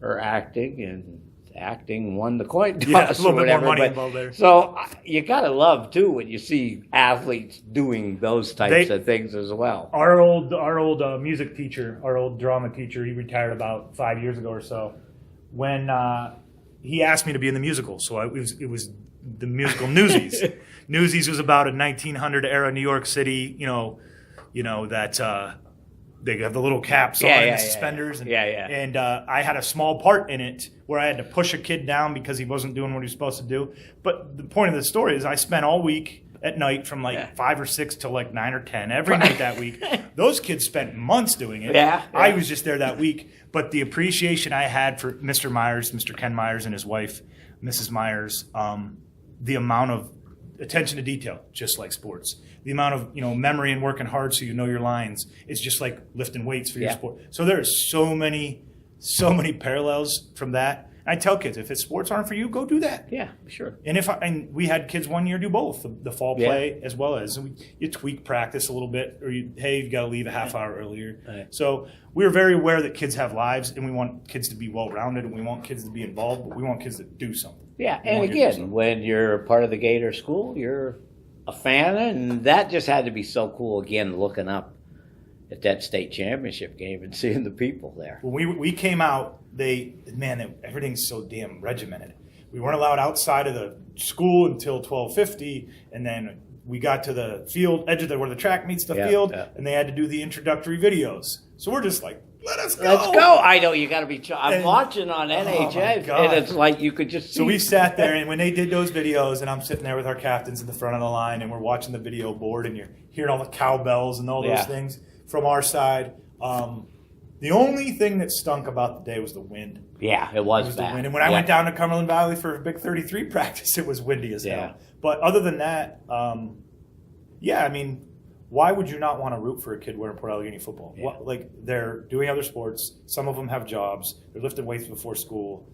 or acting, and acting won the coin toss. A little bit more money involved there. So you gotta love too when you see athletes doing those types of things as well. Our old music teacher, our old drama teacher, he retired about 5 years ago or so. When he asked me to be in the musical, so it was the musical Newsies. Newsies was about a 1900 era New York City, that they have the little caps on and the suspenders. And I had a small part in it where I had to push a kid down because he wasn't doing what he was supposed to do. But the point of the story is I spent all week at night from 5 or 6 till 9 or 10 every night that week. Those kids spent months doing it. I was just there that week. But the appreciation I had for Mr. Myers, Mr. Ken Myers, and his wife, Mrs. Myers, the amount of attention to detail, just like sports. The amount of memory and working hard so you know your lines. It's just like lifting weights for your sport. So there's so many parallels from that. I tell kids, if sports aren't for you, go do that. Yeah, sure. And we had kids one year do both, the fall play as well as you tweak practice a little bit, or you've got to leave a half hour earlier. Right. So we were very aware that kids have lives, and we want kids to be well-rounded, and we want kids to be involved, but we want kids to do something. Yeah, and again, when you're part of the Gator school, you're a fan, and that just had to be so cool, again, looking up at that state championship game and seeing the people there. When we came out, everything's so damn regimented. We weren't allowed outside of the school until 12:50, and then we got to the field edge of where the track meets the field, and they had to do the introductory videos. So we're just like, let's go. Let's go. I know you got to be. I'm watching on NHA, and it's like you could just. So we sat there, and when they did those videos, and I'm sitting there with our captains in the front of the line, and we're watching the video board, and you're hearing all the cowbells and all those things from our side. The only thing that stunk about the day was the wind. Yeah, it was bad. The wind. And when I went down to Cumberland Valley for a big 33 practice, it was windy as hell. But other than that, why would you not want to root for a kid wearing Port Allegany football? Yeah. They're doing other sports. Some of them have jobs. They're lifting weights before school.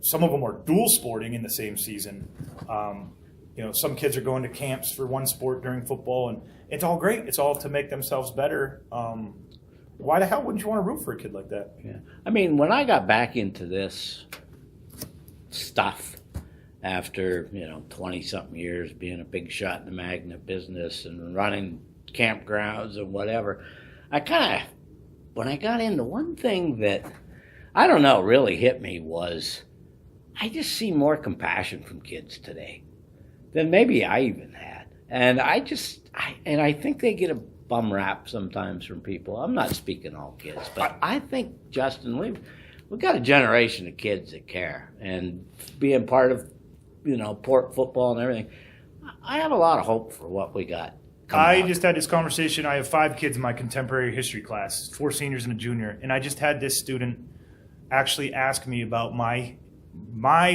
Some of them are dual sporting in the same season. Some kids are going to camps for one sport during football, and it's all great. It's all to make themselves better. Why the hell wouldn't you want to root for a kid like that? Yeah. I mean, when I got back into this stuff after, 20-something years being a big shot in the magnet business and running campgrounds and whatever, when I got into one thing that, I don't know, really hit me was I just see more compassion from kids today than maybe I even had. And I think they get a bum rap sometimes from people. I'm not speaking all kids, but I think, Justin, we've got a generation of kids that care, and being part of, Port football and everything, I have a lot of hope for what we got. I just had this conversation. I have 5 kids in my contemporary history class, 4 seniors and a junior, and I just had this student actually ask me about my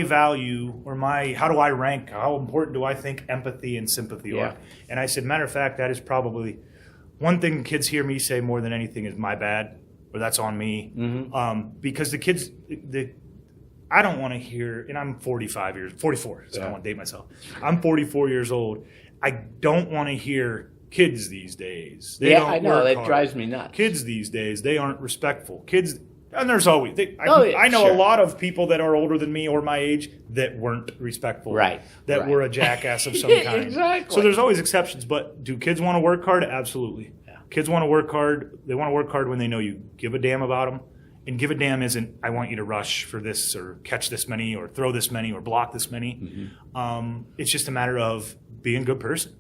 value or how do I rank, how important do I think empathy and sympathy are. And I said, matter of fact, that is probably one thing kids hear me say more than anything is my bad, or that's on me. Mm-hmm. Because the kids, I don't want to hear, and I'm 44, so I don't want to date myself. I'm 44 years old. I don't want to hear kids these days. I know, that drives me nuts. Kids these days, they aren't respectful. Kids, and there's always, I know a lot of people that are older than me or my age that weren't respectful. Right. That were a jackass of some kind. Exactly. So there's always exceptions, but do kids want to work hard? Absolutely. Yeah. Kids want to work hard. They want to work hard when they know you give a damn about them. And give a damn isn't, I want you to rush for this or catch this many or throw this many or block this many. Mm-hmm. It's just a matter of being a good person.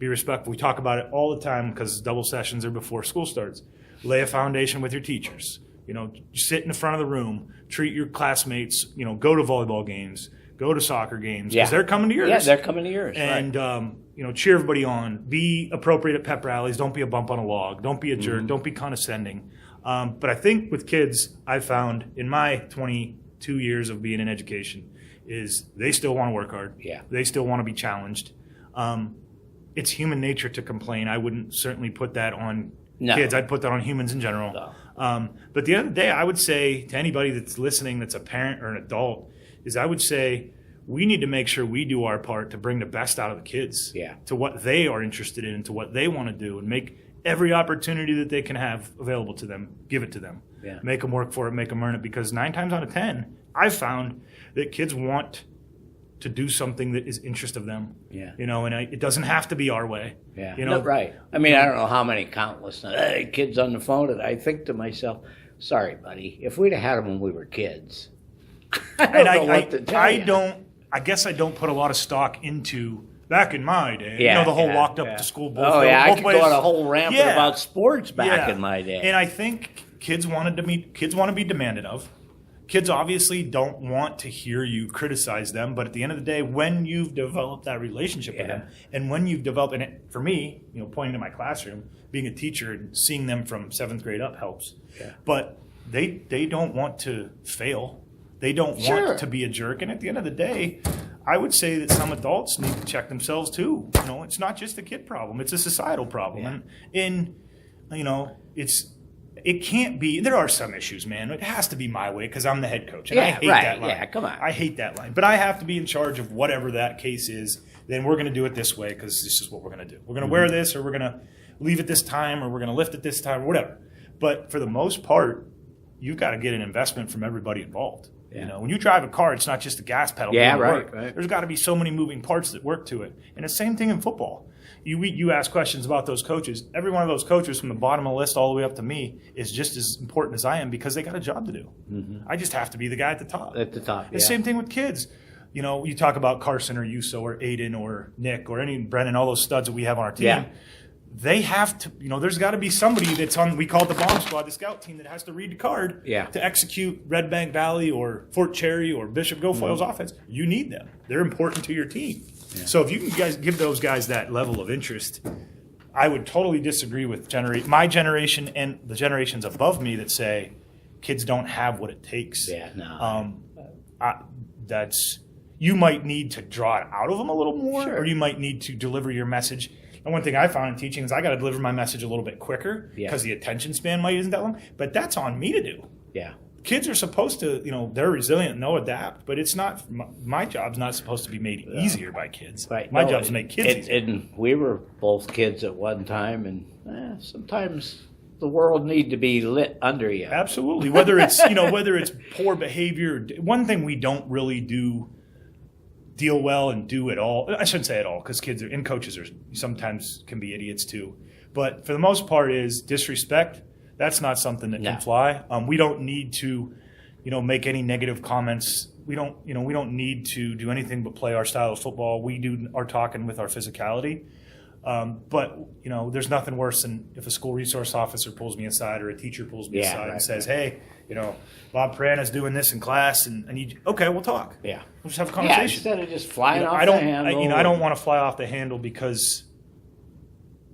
Be respectful. We talk about it all the time because double sessions are before school starts. Lay a foundation with your teachers. Sit in the front of the room, treat your classmates, go to volleyball games, go to soccer games, because they're coming to yours. Yeah, they're coming to yours. And, cheer everybody on. Be appropriate at pep rallies. Don't be a bump on a log. Don't be a jerk. Mm-hmm. Don't be condescending. But I think with kids, I've found in my 22 years of being in education is they still want to work hard. Yeah. They still want to be challenged. It's human nature to complain. I wouldn't certainly put that on kids. I'd put that on humans in general. No. But the other day, I would say to anybody that's listening that's a parent or an adult is I would say we need to make sure we do our part to bring the best out of the kids to what they are interested in and to what they want to do and make every opportunity that they can have available to them, give it to them. Yeah. Make them work for it, make them earn it. Because 9 times out of 10, I've found that kids want to do something that is interest of them. Yeah. And it doesn't have to be our way. Yeah. Right. I mean, I don't know how many countless kids on the phone that I think to myself, sorry, buddy, if we'd have had them when we were kids, I don't know what to tell you. I guess I don't put a lot of stock into back in my day, the whole walked up to school. I could go on a whole rampant about sports back in my day. And I think kids want to be demanded of. Kids obviously don't want to hear you criticize them, but at the end of the day, when you've developed that relationship with them, and when you've developed, and for me, pointing to my classroom, being a teacher and seeing them from 7th grade up helps. Yeah. But they don't want to fail. They don't want to be a jerk. And at the end of the day, I would say that some adults need to check themselves too. It's not just a kid problem; it's a societal problem. Yeah. And it's it can't be. There are some issues, man. It has to be my way because I'm the head coach. And Yeah, I hate right. that line. Yeah, come on. I hate that line. But I have to be in charge of whatever that case is. Then we're going to do it this way because this is what we're going to do. We're going to wear this, or we're going to leave it this time, or we're going to lift it this time, or whatever. But for the most part, you've got to get an investment from everybody involved. Yeah. You know, when you drive a car, it's not just the gas pedal. Yeah, doing the right, work. right. There's got to be so many moving parts that work to it. And the same thing in football. You ask questions about those coaches. Every one of those coaches from the bottom of the list all the way up to me is just as important as I am because they got a job to do. I just have to be the guy at the top. At the top, The same thing with kids. You know, you talk about Carson or Yuso or Aiden or Nick or Brennan, all those studs that we have on our team. Yeah. They have to, there's got to be somebody that's on, we call it the bomb squad, the scout team that has to read the card to execute Red Bank Valley or Fort Cherry or Bishop Guilfoyle's offense. You need them. They're important to your team. Yeah. So if you can guys give those guys that level of interest, I would totally disagree with my generation and the generations above me that say kids don't have what it takes. Yeah, no. You might need to draw it out of them a little more, Sure. or you might need to deliver your message. And one thing I found in teaching is I got to deliver my message a little bit quicker because the attention span isn't that long. But that's on me to do. Yeah. Kids are supposed to, they're resilient and they'll adapt. But it's not, my job's not supposed to be made easier by kids. Right. My job's to make kids easier. And we were both kids at one time, and sometimes the world need to be lit under you. Absolutely. Whether it's poor behavior. One thing we don't really deal well and do at all. I shouldn't say at all because kids and coaches sometimes can be idiots too. But for the most part is disrespect. That's not something that can fly. We don't need to, make any negative comments. We don't need to do anything but play our style of football. We do our talking with our physicality. But there's nothing worse than if a school resource officer pulls me aside or a teacher pulls me aside and says, "Hey, Bob Parana's doing this in class, and I need you." Okay, we'll talk. Yeah, we'll just have a conversation. Instead of just flying off the handle. I don't want to fly off the handle because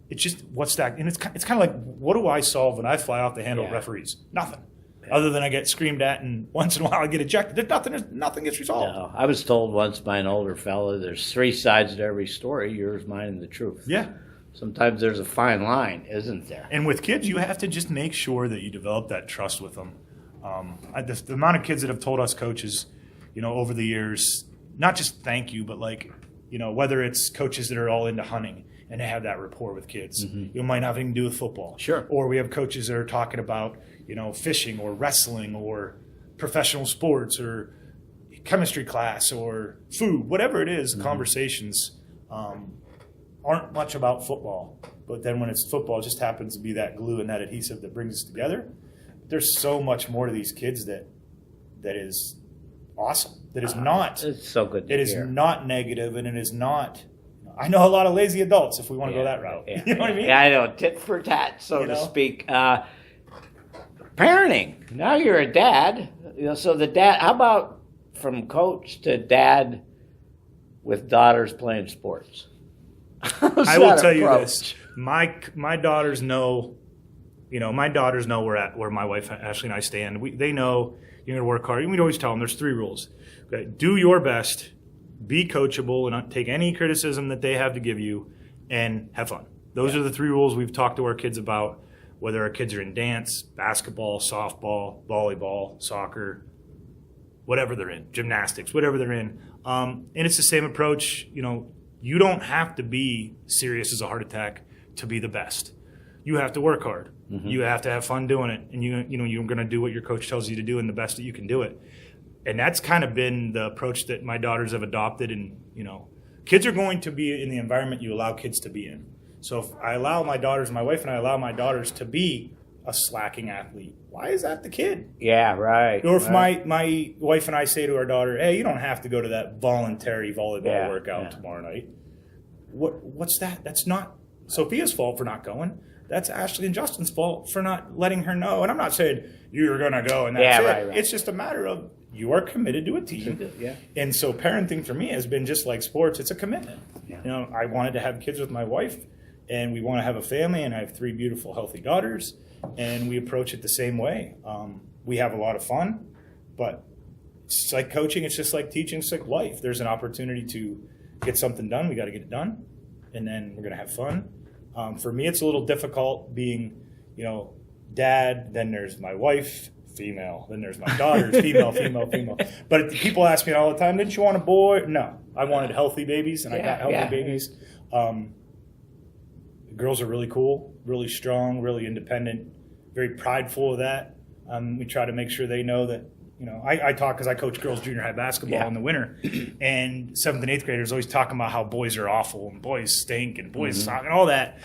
it's just what's that? And it's kind of like, what do I solve when I fly off the handle of referees? Nothing. Other than I get screamed at and once in a while I get ejected. Nothing gets resolved. No, I was told once by an older fella, there's 3 sides to every story, yours, mine, and the truth. Yeah. Sometimes there's a fine line, isn't there? And with kids, you have to just make sure that you develop that trust with them. The amount of kids that have told us coaches, over the years, not just thank you, but whether it's coaches that are all into hunting and they have that rapport with kids. It might not have anything to do with football. Sure. Or we have coaches that are talking about, fishing or wrestling or professional sports or chemistry class or food, whatever it is, conversations aren't much about football. But then when it's football, it just happens to be that glue and that adhesive that brings us together. There's so much more to these kids that is awesome. That is not. It's so good to hear. It is not negative, and it is not. I know a lot of lazy adults if we want to go that route. Yeah. You know what I mean? Yeah, I know. Tit for tat, so to speak. Parenting. Now you're a dad. So the dad, how about from coach to dad with daughters playing sports? I will tell you this. My daughters know, where my wife Ashley and I stand. They know you're going to work hard. And we always tell them there's 3 rules. Okay? Do your best, be coachable, and not take any criticism that they have to give you, and have fun. Those are the 3 rules we've talked to our kids about, whether our kids are in dance, basketball, softball, volleyball, soccer, whatever they're in, gymnastics, whatever they're in. And it's the same approach. You don't have to be serious as a heart attack to be the best. You have to work hard. You have to have fun doing it, and you're going to do what your coach tells you to do and the best that you can do it. And that's kind of been the approach that my daughters have adopted. And kids are going to be in the environment you allow kids to be in. So if I allow my daughters, my wife and I allow my daughters to be a slacking athlete, why is that the kid? Yeah, right. Or if my wife and I say to our daughter, "Hey, you don't have to go to that voluntary volleyball workout tomorrow night." What's that? That's not Sophia's fault for not going. That's Ashley and Justin's fault for not letting her know. And I'm not saying you're going to go and that's it. Right. It's just a matter of you are committed to a team. Yeah. And so parenting for me has been just like sports. It's a commitment. Yeah. I wanted to have kids with my wife, and we want to have a family, and I have 3 beautiful, healthy daughters, and we approach it the same way. We have a lot of fun, but it's like coaching. It's just like teaching. It's like life. There's an opportunity to get something done. We got to get it done, and then we're going to have fun. For me, it's a little difficult being, dad, then there's my wife, female, then there's my daughters, female, female, female. But people ask me all the time, didn't you want a boy? No, I wanted healthy babies, and I got healthy babies. Girls are really cool, really strong, really independent, very prideful of that. We try to make sure they know that, I talk because I coach girls junior high basketball in the winter, and 7th and 8th graders always talking about how boys are awful and boys stink and boys suck and all that,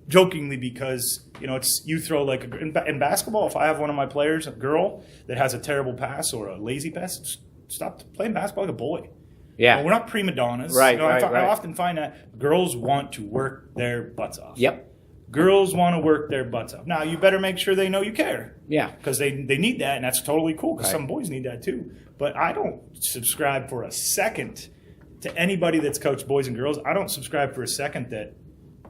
jokingly, because, it's you throw like in basketball, if I have one of my players, a girl that has a terrible pass or a lazy pass, stop playing basketball like a boy. Yeah. We're not prima donnas. Right, I often find that girls want to work their butts off. Yep. Girls want to work their butts off. Now, you better make sure they know you care. Yeah. Because they need that, and that's totally cool, because some boys need that too. But I don't subscribe for a second to anybody that's coached boys and girls. I don't subscribe for a second that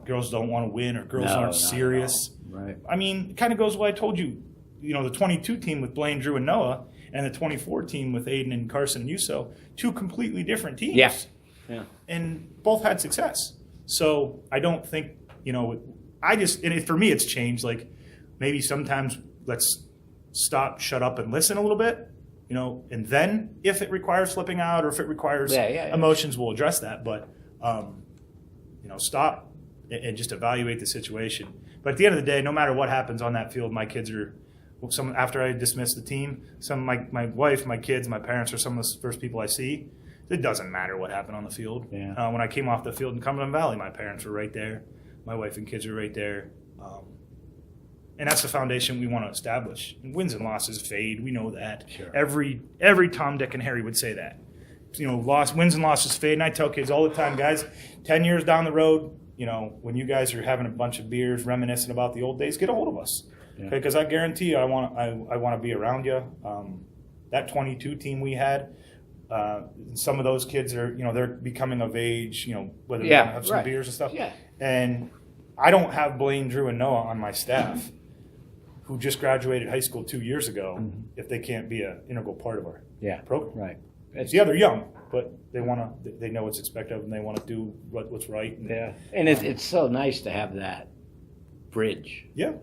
girls don't want to win or girls aren't serious. Right. I mean, it kind of goes what I told you. The 22 team with Blaine, Drew, and Noah, and the 24 team with Aiden and Carson and Yuso, two completely different teams. Yes. Yeah. And both had success. So I don't think, for me it's changed. Like, maybe sometimes let's stop, shut up, and listen a little bit, and then if it requires flipping out or if it requires emotions, we'll address that. But, stop and just evaluate the situation. But at the end of the day, no matter what happens on that field, my kids are after I dismiss the team, my wife, my kids, my parents are some of the first people I see. It doesn't matter what happened on the field. Yeah. When I came off the field in Cumberland Valley, my parents were right there. My wife and kids are right there. And that's the foundation we want to establish. And wins and losses fade. We know that. Sure. Every Tom, Dick, and Harry would say that. Wins and losses fade. And I tell kids all the time, guys, 10 years down the road, when you guys are having a bunch of beers, reminiscing about the old days, get a hold of us. Okay, because I guarantee you, I want to be around you. That 22 team we had, some of those kids are, they're becoming of age, whether they have some beers and stuff. Yeah. And I don't have Blaine, Drew, and Noah on my staff who just graduated high school 2 years ago if they can't be an integral part of our program. Right. They're young, but they know what's expected of them. They want to do what's right. And it's so nice to have that bridge. Yeah.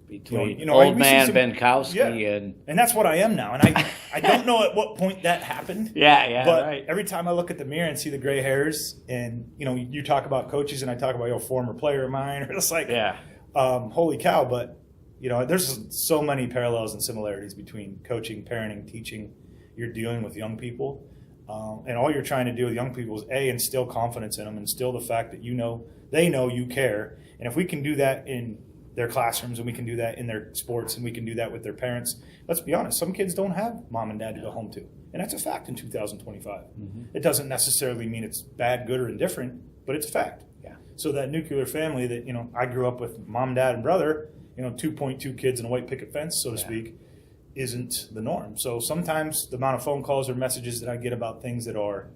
Between old man Bienkowski and that's what I am now. And I don't know at what point that happened. But every time I look at the mirror and see the gray hairs, and you talk about coaches and I talk about a former player of mine, or it's like holy cow. But there's so many parallels and similarities between coaching, parenting, teaching. You're dealing with young people, and all you're trying to do with young people is instill confidence in them, instill the fact that they know you care. And if we can do that in their classrooms, and we can do that in their sports, and we can do that with their parents. Let's be honest, some kids don't have mom and dad to go home to, and that's a fact in 2025. It doesn't necessarily mean it's bad, good, or indifferent, but it's a fact. Yeah. So that nuclear family that I grew up with, mom, dad, and brother, 2.2 kids and a white picket fence, so to speak, isn't the norm. So sometimes the amount of phone calls or messages that I get about things that are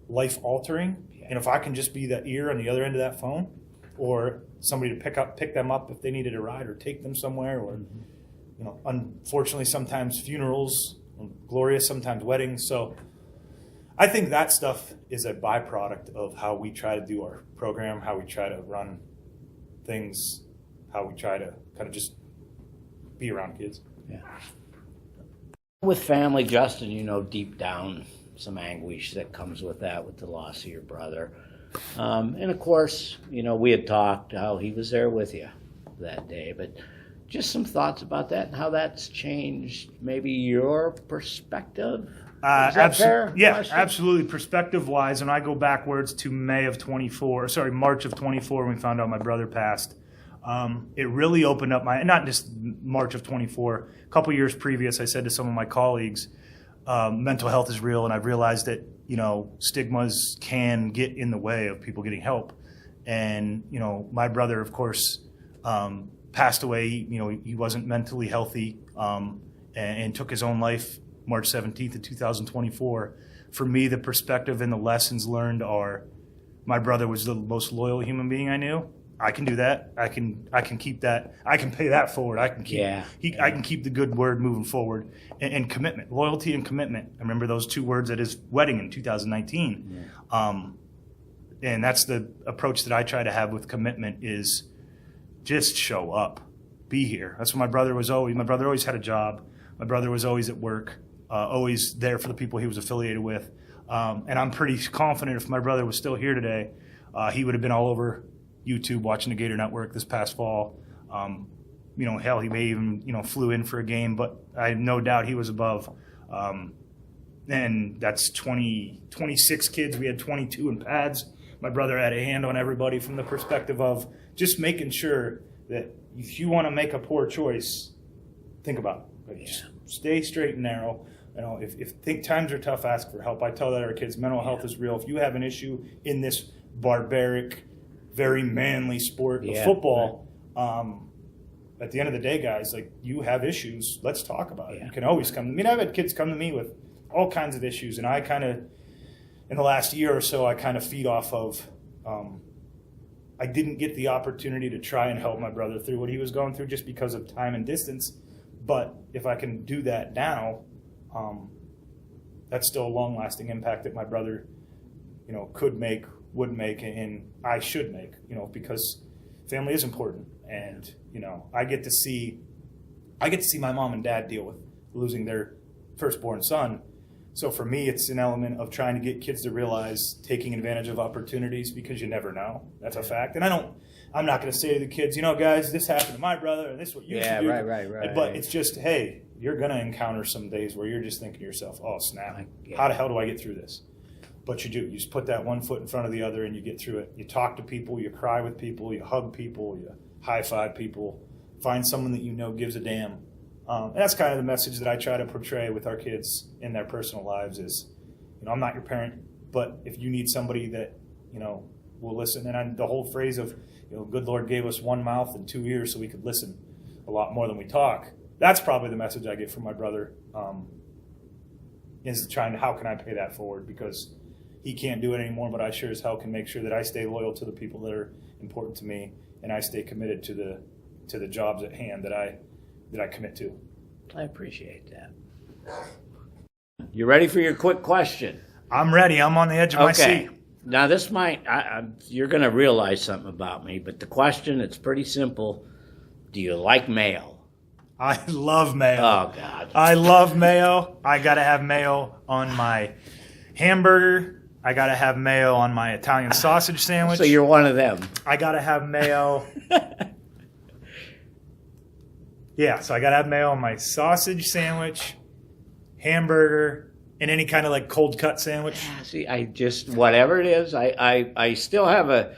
life altering, and if I can just be that ear on the other end of that phone, or somebody to pick them up if they needed a ride, or take them somewhere, or unfortunately sometimes funerals, glorious, sometimes weddings. So I think that stuff is a byproduct of how we try to do our program, how we try to run things, how we try to kind of just be around kids. Yeah. With family, Justin, deep down some anguish that comes with that, with the loss of your brother. And of course, we had talked how he was there with you that day, but just some thoughts about that and how that's changed maybe your perspective. Is that fair? Yeah, question? Absolutely. Perspective-wise, when I go backwards to March of 24, when we found out my brother passed, it really opened up not just March of 24, a couple years previous, I said to some of my colleagues, mental health is real, and I've realized that stigmas can get in the way of people getting help. And my brother, of course, passed away. He wasn't mentally healthy, and took his own life March 17th of 2024. For me, the perspective and the lessons learned are, my brother was the most loyal human being I knew. I can do that. I can keep that. I can pay that forward. I can keep. I can keep the good word moving forward, and commitment, loyalty, and commitment. I remember those two words at his wedding in 2019, and that's the approach that I try to have with commitment: is just show up. be here. That's what my brother always had a job. My brother was always at work, always there for the people he was affiliated with. And I'm pretty confident if my brother was still here today, he would have been all over YouTube watching the Gator Network this past fall. Hell, he may even, flew in for a game, but I have no doubt he was above. And that's 26 kids. We had 22 in pads. My brother had a hand on everybody from the perspective of just making sure that if you want to make a poor choice, think about it. Just stay straight and narrow. If think times are tough, ask for help. I tell that our kids, mental health is real. If you have an issue in this barbaric, very manly sport of football, at the end of the day, guys, like, you have issues, let's talk about it. You can always come to me. I've had kids come to me with all kinds of issues, and I kind of, in the last year or so, I kind of feed off of, I didn't get the opportunity to try and help my brother through what he was going through just because of time and distance. But if I can do that now, that's still a long-lasting impact that my brother, could make, would make, and I should make, because family is important. And, I get to see my mom and dad deal with losing their firstborn son. So for me, it's an element of trying to get kids to realize taking advantage of opportunities, because you never know. That's a fact. And I'm not going to say to the kids, guys, this happened to my brother, and this is what you should do. Right. But it's just, hey, you're going to encounter some days where you're just thinking to yourself, oh, snap, how the hell do I get through this? But you do. You just put that one foot in front of the other and you get through it. You talk to people, you cry with people, you hug people, you high-five people, find someone that gives a damn. And that's kind of the message that I try to portray with our kids in their personal lives is, I'm not your parent, but if you need somebody that, will listen. And the whole phrase of, good Lord gave us one mouth and 2 ears so we could listen a lot more than we talk. That's probably the message I get from my brother, is trying to, how can I pay that forward? Because he can't do it anymore, but I sure as hell can make sure that I stay loyal to the people that are important to me, and I stay committed to the jobs at hand that I commit to. I appreciate that. You ready for your quick question? I'm ready. I'm on the edge of my seat. Now this might, you're going to realize something about me, but the question, it's pretty simple. Do you like mayo? I love mayo. Oh, God. I love mayo. I got to have mayo on my hamburger. I got to have mayo on my Italian sausage sandwich. So you're one of them. I got to have mayo. Yeah, so I got to have mayo on my sausage sandwich, hamburger, and any kind of cold cut sandwich. See, whatever it is, I still have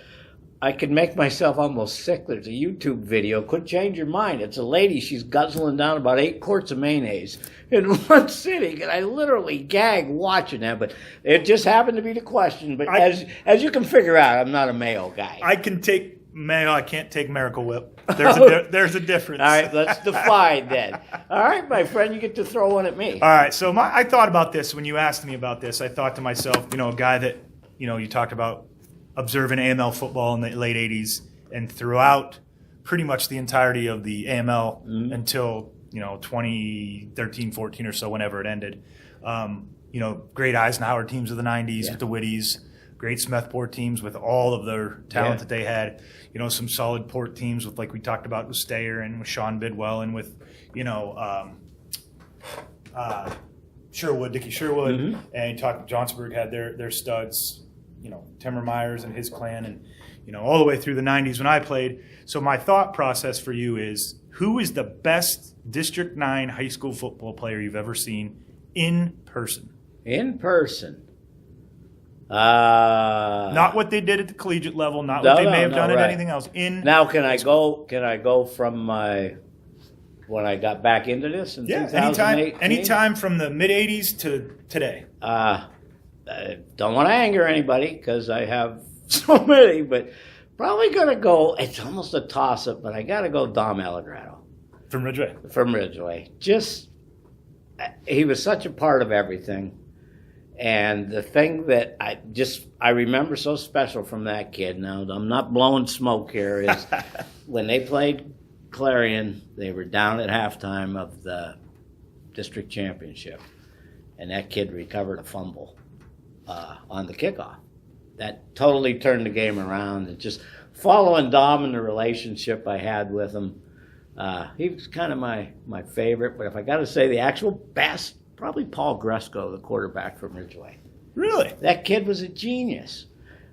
I could make myself almost sick. There's a YouTube video. Could change your mind. It's a lady. She's guzzling down about 8 quarts of mayonnaise in one sitting, and I literally gag watching that. But it just happened to be the question. But as you can figure out, I'm not a mayo guy. I can take mayo. I can't take Miracle Whip. There's a difference. All right, let's define then. All right, my friend, you get to throw one at me. All right, so I thought about this when you asked me about this. I thought to myself, a guy that you talked about observing AML football in the late 80s and throughout pretty much the entirety of the AML until 2013, 14 or so, whenever it ended. Great Eisenhower teams of the 90s with the Whitties, great Smethport teams with all of their talent that they had. Some solid Port teams with, like we talked about, with Stayer and with Sean Bidwell and with Sherwood, Dickie Sherwood, and you talked. Johnsburg had their studs. Timmer Myers and his clan, and all the way through the 90s when I played. So my thought process for you is, who is the best District 9 high school football player you've ever seen in person? In person? Not what they did at the collegiate level, not what they may have done at anything else. Now, can I go from when I got back into this in 2008? Anytime from the mid-'80s to today. Don't want to anger anybody because I have so many, but probably going to go, it's almost a toss-up, but I got to go Dom Allegrado. From Ridgeway? From Ridgeway. He was such a part of everything. And the thing that I remember so special from that kid, now I'm not blowing smoke here, is when they played Clarion, they were down at halftime of the district championship, and that kid recovered a fumble on the kickoff. That totally turned the game around. And just following Dom and the relationship I had with him, He was kind of my favorite, but if I got to say the actual best, probably Paul Gresko, the quarterback from Ridgeway. Really? That kid was a genius.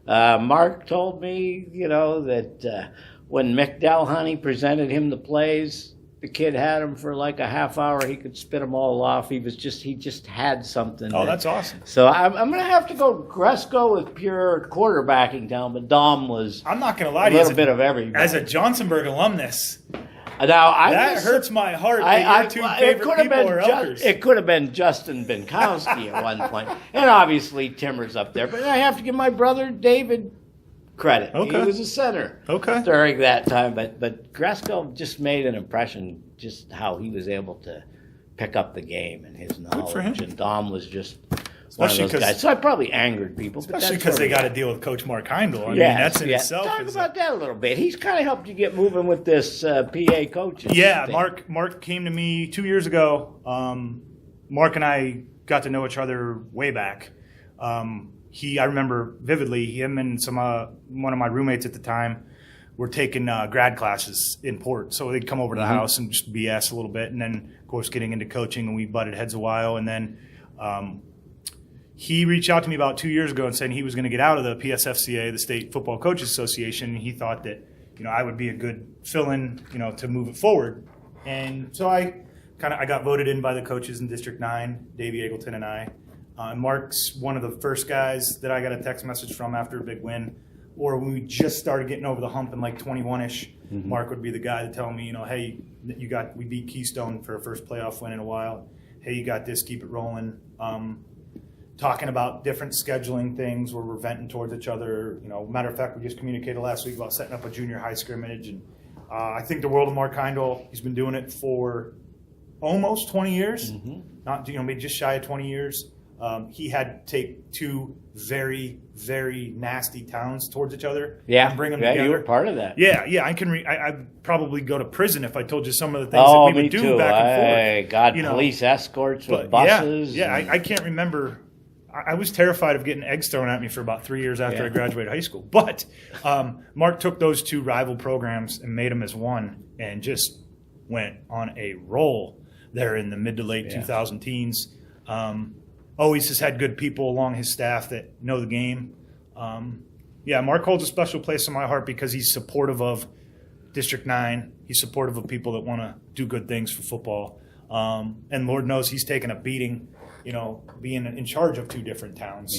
Mark told me, that when Mick Delhoney presented him the plays, the kid had him for like a half hour. He could spit them all off. He just had something. Oh, that's awesome. So I'm going to have to go Gresko with pure quarterbacking talent, but Dom was I'm not going to lie to a you. little bit of everybody. As a Johnsonburg alumnus, Now, that hurts my heart that your two favorite people are Elkers. It could have been Justin Bienkowski at one point. And obviously Timmer's up there. But I have to give my brother David credit. Okay. He was a center during that time. But Gresko just made an impression, just how he was able to pick up the game and his knowledge. Good for him. And Dom was just one of those guys. So I probably angered people. Especially because they got to deal with Coach Mark Heindel. I mean, that's in itself. Talk about that a little bit. He's kind of helped you get moving with this PA coaching. Yeah, thing. Mark came to me 2 years ago. Mark and I got to know each other way back. I remember vividly, him and one of my roommates at the time were taking grad classes in Port. So they'd come over to the house and just BS a little bit. And then, of course, getting into coaching, and we butted heads a while. And then he reached out to me about 2 years ago and said he was going to get out of the PSFCA, the State Football Coaches Association. And he thought that, I would be a good fill-in, to move it forward. And so I got voted in by the coaches in District 9, Davey Eagleton and I. Mark's one of the first guys that I got a text message from after a big win, or when we just started getting over the hump in like 21-ish. Mark would be the guy to tell me, hey, we beat Keystone for our first playoff win in a while. Hey, you got this, keep it rolling. Talking about different scheduling things where we're venting towards each other. Matter of fact, we just communicated last week about setting up a junior high scrimmage, and I think the world of Mark Heindel. He's been doing it for almost 20 years, not maybe just shy of 20 years. He had to take two very, very nasty towns towards each other and bring them together. You were part of that. Yeah. I'd probably go to prison if I told you some of the things that we would do back and forth. Police escorts with buses. Yeah, I can't remember. I was terrified of getting eggs thrown at me for about 3 years after I graduated high school. But Mark took those two rival programs and made them as one and just went on a roll there in the mid to late 2000 teens. Always has had good people along his staff that know the game. Mark holds a special place in my heart because he's supportive of District 9. He's supportive of people that want to do good things for football. And Lord knows he's taken a beating, being in charge of two different towns.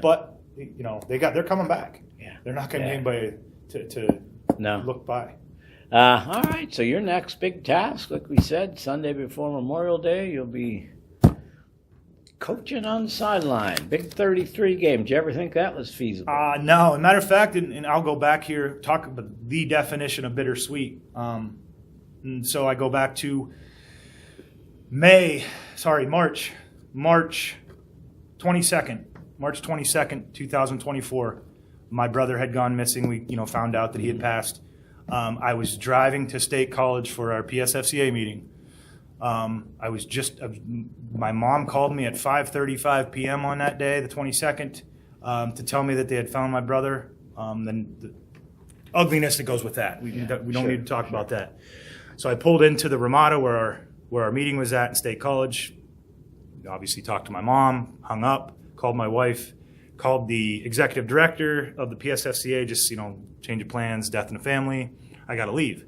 But, they're coming back. Yeah. They're not going to anybody to look by. All right, so your next big task, like we said, Sunday before Memorial Day, you'll be coaching on the sideline. Big 33 game. Did you ever think that was feasible? No. As a matter of fact, and I'll go back here, talk about the definition of bittersweet. And so I go back to March 22nd, 2024. My brother had gone missing. We, found out that he had passed. I was driving to State College for our PSFCA meeting. My mom called me at 5:35 p.m. on that day, the 22nd, to tell me that they had found my brother. Then the ugliness that goes with that. We don't need to talk about that. So I pulled into the Ramada where our meeting was at in State College. Obviously talked to my mom, hung up, called my wife, called the executive director of the PSFCA, just, change of plans, death in the family. I got to leave.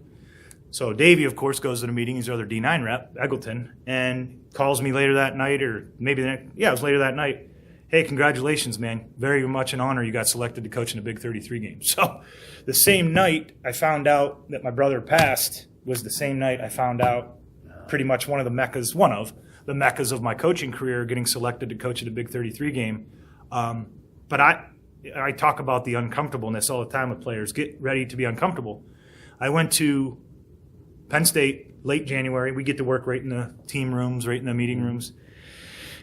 So Davey, of course, goes to the meeting. He's the other D9 rep, Eagleton, and calls me later that night, or maybe it was later that night. Hey, congratulations, man. Very much an honor. You got selected to coach in a Big 33 game. So the same night I found out that my brother passed was the same night I found out pretty much one of the meccas of my coaching career, getting selected to coach at a Big 33 game. But I talk about the uncomfortableness all the time with players. Get ready to be uncomfortable. I went to Penn State late January. We get to work right in the team rooms, right in the meeting rooms.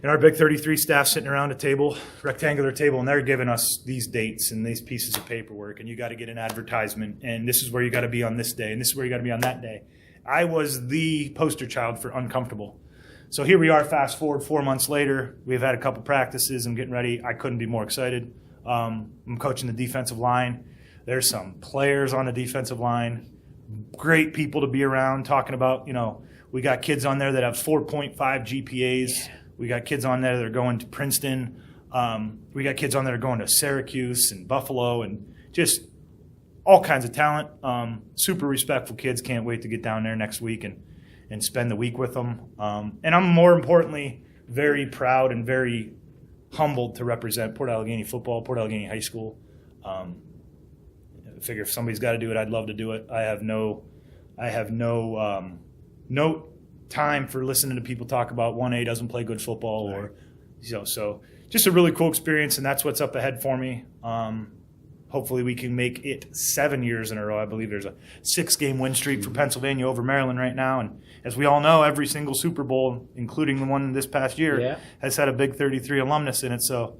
And our Big 33 staff sitting around a table, rectangular table, and they're giving us these dates and these pieces of paperwork, and you got to get an advertisement, and this is where you got to be on this day, and this is where you got to be on that day. I was the poster child for uncomfortable. So here we are, fast forward 4 months later. We've had a couple practices. I'm getting ready. I couldn't be more excited. I'm coaching the defensive line. There's some players on the defensive line, great people to be around, talking about, we got kids on there that have 4.5 GPAs. Yeah. We got kids on there that are going to Princeton. We got kids on there that are going to Syracuse and Buffalo, and just all kinds of talent. Super respectful kids. Can't wait to get down there next week and spend the week with them. And I'm more importantly very proud and very humbled to represent Port Allegany football, Port Allegany High School. I figure if somebody's got to do it, I'd love to do it. I have no time for listening to people talk about 1A doesn't play good football, or so just a really cool experience, and that's what's up ahead for me. Hopefully we can make it 7 years in a row. I believe there's a 6-game win streak for Pennsylvania over Maryland right now. And as we all know, every single Super Bowl, including the one this past year, has had a Big 33 alumnus in it. So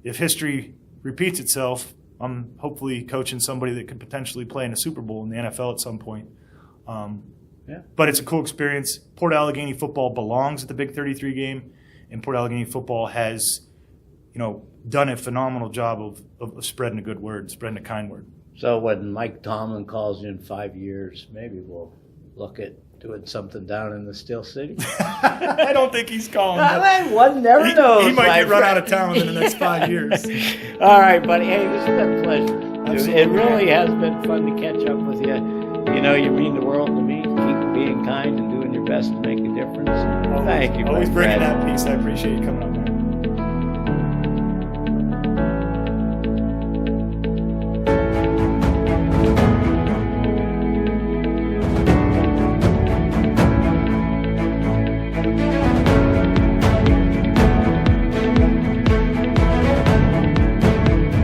if history repeats itself, I'm hopefully coaching somebody that could potentially play in a Super Bowl in the NFL at some point. But it's a cool experience. Port Allegany football belongs at the Big 33 game, and Port Allegany football has, done a phenomenal job of spreading a good word, spreading a kind word. So when Mike Tomlin calls you in 5 years, maybe we'll look at doing something down in the Steel City. I don't think he's calling. One never knows. He might get run out of town in the next 5 years. All right, buddy. Hey, this has been a pleasure. Absolutely. It really has been fun to catch up with you. You mean the world to me. Keep being kind and doing your best to make a difference. Thank you. Always bringing that peace. I appreciate you coming up, man.